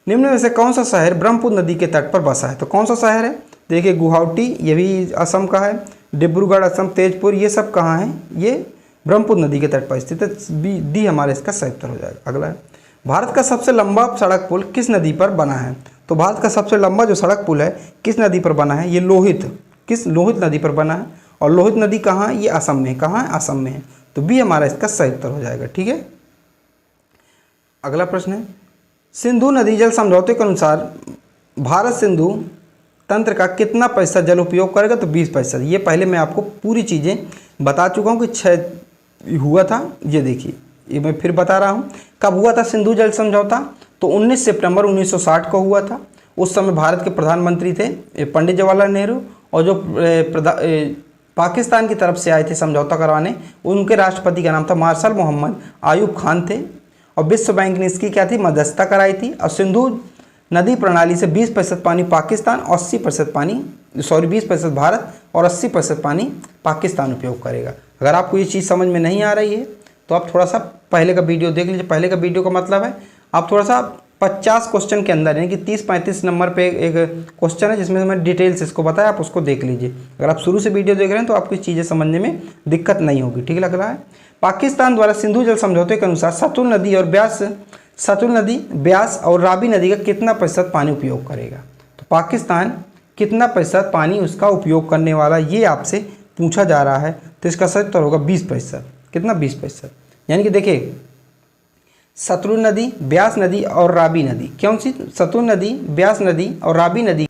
निम्न में से कौन सा शहर ब्रह्मपुत्र नदी के तट पर बसा है? तो कौन सा शहर है? देखिए गुवाहाटी, ये भी असम का है। डिब्रूगढ़ असम, तेजपुर, ये सब कहाँ है? ये ब्रह्मपुत्र नदी के तट पर स्थित है। डी हमारे इसका सही उत्तर हो जाएगा। अगला है भारत का सबसे लंबा सड़क पुल किस नदी पर बना है? तो भारत का सबसे लंबा जो सड़क पुल है किस नदी पर बना है? ये लोहित नदी पर बना है। और लोहित नदी कहाँ है? ये असम में। कहाँ है? असम में है। तो बी हमारा इसका सही उत्तर हो जाएगा। ठीक है, अगला प्रश्न है सिंधु नदी जल समझौते के अनुसार भारत सिंधु तंत्र का कितना प्रतिशत जल उपयोग करेगा? तो 20%। ये पहले मैं आपको पूरी चीज़ें बता चुका हूँ कि 6 हुआ था। ये देखिए, ये मैं फिर बता रहा हूँ कब हुआ था सिंधु जल समझौता। तो 19 सितंबर 1960 को हुआ था। उस समय भारत के प्रधानमंत्री थे पंडित जवाहरलाल नेहरू, और जो पाकिस्तान की तरफ से आए थे समझौता करवाने, उनके राष्ट्रपति का नाम था मार्शल मोहम्मद आयूब खान थे। और विश्व बैंक ने इसकी क्या थी? मध्यस्थता कराई थी। और सिंधु नदी प्रणाली से 20% पानी पाकिस्तान, 80% पानी 20% भारत और 80% पानी पाकिस्तान उपयोग करेगा। अगर आपको ये चीज़ समझ में नहीं आ रही है तो आप थोड़ा सा पहले का वीडियो देख लीजिए। पहले का वीडियो का मतलब है आप थोड़ा सा 50 क्वेश्चन के अंदर यानी कि 30-35 नंबर पे एक क्वेश्चन है जिसमें मैं डिटेल्स इसको बताया, आप उसको देख लीजिए। अगर आप शुरू से वीडियो देख रहे हैं तो आपको चीज़ें समझने में दिक्कत नहीं होगी। ठीक लग रहा है? पाकिस्तान द्वारा सिंधु जल समझौते के अनुसार सतलुज नदी, ब्यास और रावी नदी का कितना प्रतिशत पानी उपयोग करेगा? तो पाकिस्तान कितना प्रतिशत पानी उसका उपयोग करने वाला, ये आपसे पूछा जा रहा है। तो इसका सही उत्तर होगा 20%। कितना? 20%। यानी कि देखिए सतलुज नदी, ब्यास नदी और रावी नदी, कौन सी? सतलुज नदी, ब्यास नदी और रावी नदी,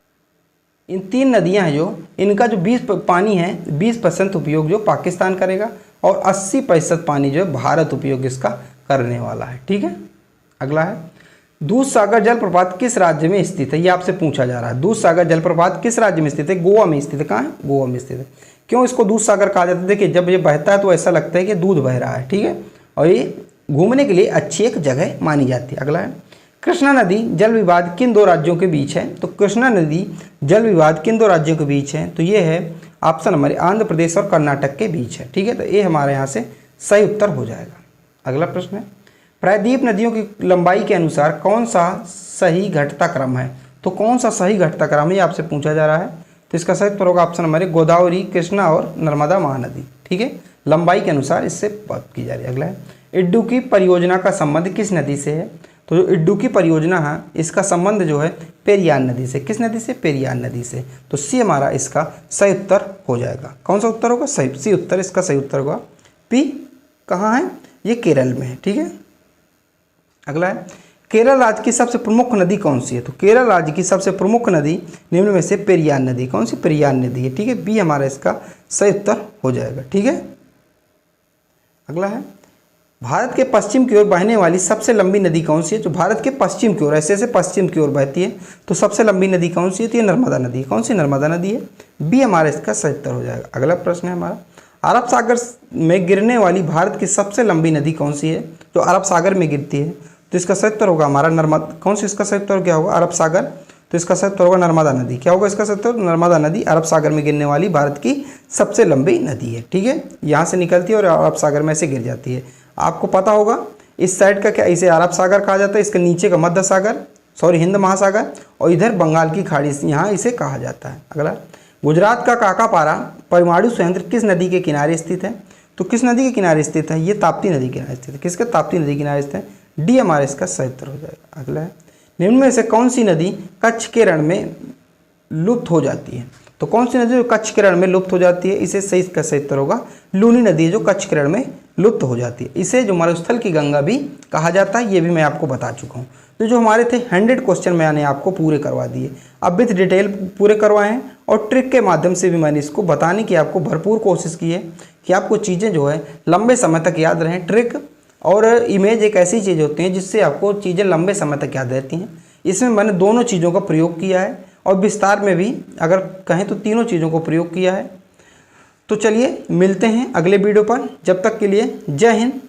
इन 3 नदियां हैं जो इनका जो 20 पानी है 20% उपयोग जो पाकिस्तान करेगा और 80% पानी जो भारत उपयोग इसका करने वाला है। ठीक है, अगला है दूध सागर जलप्रपात किस राज्य में स्थित है? ये आपसे पूछा जा रहा है। दूध सागर जलप्रपात किस राज्य में स्थित है? गोवा में स्थित है। कहाँ है? गोवा में स्थित है। क्यों इसको दूध सागर कहा जाता है? देखिए जब ये बहता है तो ऐसा लगता है कि दूध बह रहा है। ठीक है, और ये घूमने के लिए अच्छी एक जगह मानी जाती है। अगला है कृष्णा नदी जल विवाद किन 2 राज्यों के बीच है? तो कृष्णा नदी जल विवाद किन 2 राज्यों के बीच है? तो ये है ऑप्शन नंबर आंध्र प्रदेश और कर्नाटक के बीच है। ठीक है, तो ये हमारे यहाँ से सही उत्तर हो जाएगा। अगला प्रश्न है प्रायद्वीप नदियों की लंबाई के अनुसार कौन सा सही घटता क्रम है? तो कौन सा सही घटता क्रम है ये आपसे पूछा जा रहा है। तो इसका सही उत्तर होगा ऑप्शन नंबर 1 गोदावरी, कृष्णा और नर्मदा महानदी। ठीक है, लंबाई के अनुसार इससे बात की जा रही है। अगला है, इडुक्की परियोजना का संबंध किस नदी से है? तो जो इडुक्की परियोजना है इसका संबंध जो है पेरियार नदी से। किस नदी से? पेरियार नदी से। तो सी हमारा इसका सही उत्तर हो जाएगा। कौन सा उत्तर होगा? सही, सी उत्तर इसका सही उत्तर होगा। पी कहाँ है? ये केरल में है। ठीक है, अगला है, केरल राज्य की सबसे प्रमुख नदी कौन सी है? तो केरल राज्य की सबसे प्रमुख नदी निम्न में से पेरियार नदी। कौन सी? पेरियार नदी है। ठीक है, बी हमारा इसका सही उत्तर हो जाएगा। ठीक है, अगला है, भारत के पश्चिम की ओर बहने वाली सबसे लंबी नदी कौन सी है? जो भारत के पश्चिम की ओर, ऐसे ऐसे पश्चिम की ओर बहती है, तो सबसे लंबी नदी कौन सी है? तो ये नर्मदा नदी है। कौन सी? नर्मदा नदी है। बी हमारा इसका सही उत्तर हो जाएगा। अगला प्रश्न है हमारा, अरब सागर में गिरने वाली भारत की सबसे लंबी नदी कौन सी है? जो अरब सागर में गिरती है, तो इसका सही उत्तर होगा हमारा नर्मदा। कौन सी? इसका सही उत्तर क्या होगा? अरब सागर। तो इसका सही उत्तर होगा नर्मदा नदी। क्या होगा इसका सही उत्तर? नर्मदा नदी अरब सागर में गिरने वाली भारत की सबसे लंबी नदी है। ठीक है, यहाँ से निकलती है और अरब सागर में से गिर जाती है। आपको पता होगा इस साइड का क्या, इसे अरब सागर कहा जाता है, इसके नीचे का मध्य सागर, सॉरी हिंद महासागर, और इधर बंगाल की खाड़ी, यहाँ इसे कहा जाता है। अगला, गुजरात का काकापारा परमाणु संयंत्र किस नदी के किनारे स्थित है? तो किस नदी के किनारे स्थित है? ये ताप्ती नदी के किनारे स्थित है। किसका? ताप्ती नदी के किनारे स्थित है। डी हमारा इसका सही उत्तर हो जाएगा। अगला है, निम्न में से कौन सी नदी कच्छ के रण में लुप्त हो जाती है? तो कौन सी नदी जो कच्छ के रण में लुप्त हो जाती है? इसे सही, इसका सही उत्तर होगा लूनी नदी है, जो कच्छ के रण में लुप्त हो जाती है। इसे जो मरुस्थल की गंगा भी कहा जाता है, ये भी मैं आपको बता चुका हूँ। तो जो हमारे थे 100 क्वेश्चन मैंने आपको पूरे करवा दिए, अब विथ डिटेल पूरे करवाए हैं, और ट्रिक के माध्यम से भी मैंने इसको बताने की आपको भरपूर कोशिश की है कि आपको चीज़ें जो है लंबे समय तक याद रहें। ट्रिक और इमेज एक ऐसी चीज़ होती है जिससे आपको चीज़ें लंबे समय तक याद रहती हैं। इसमें मैंने दोनों चीज़ों का प्रयोग किया है, और विस्तार में भी अगर कहें तो तीनों चीज़ों को प्रयोग किया है। तो चलिए मिलते हैं अगले वीडियो पर, जब तक के लिए जय हिंद।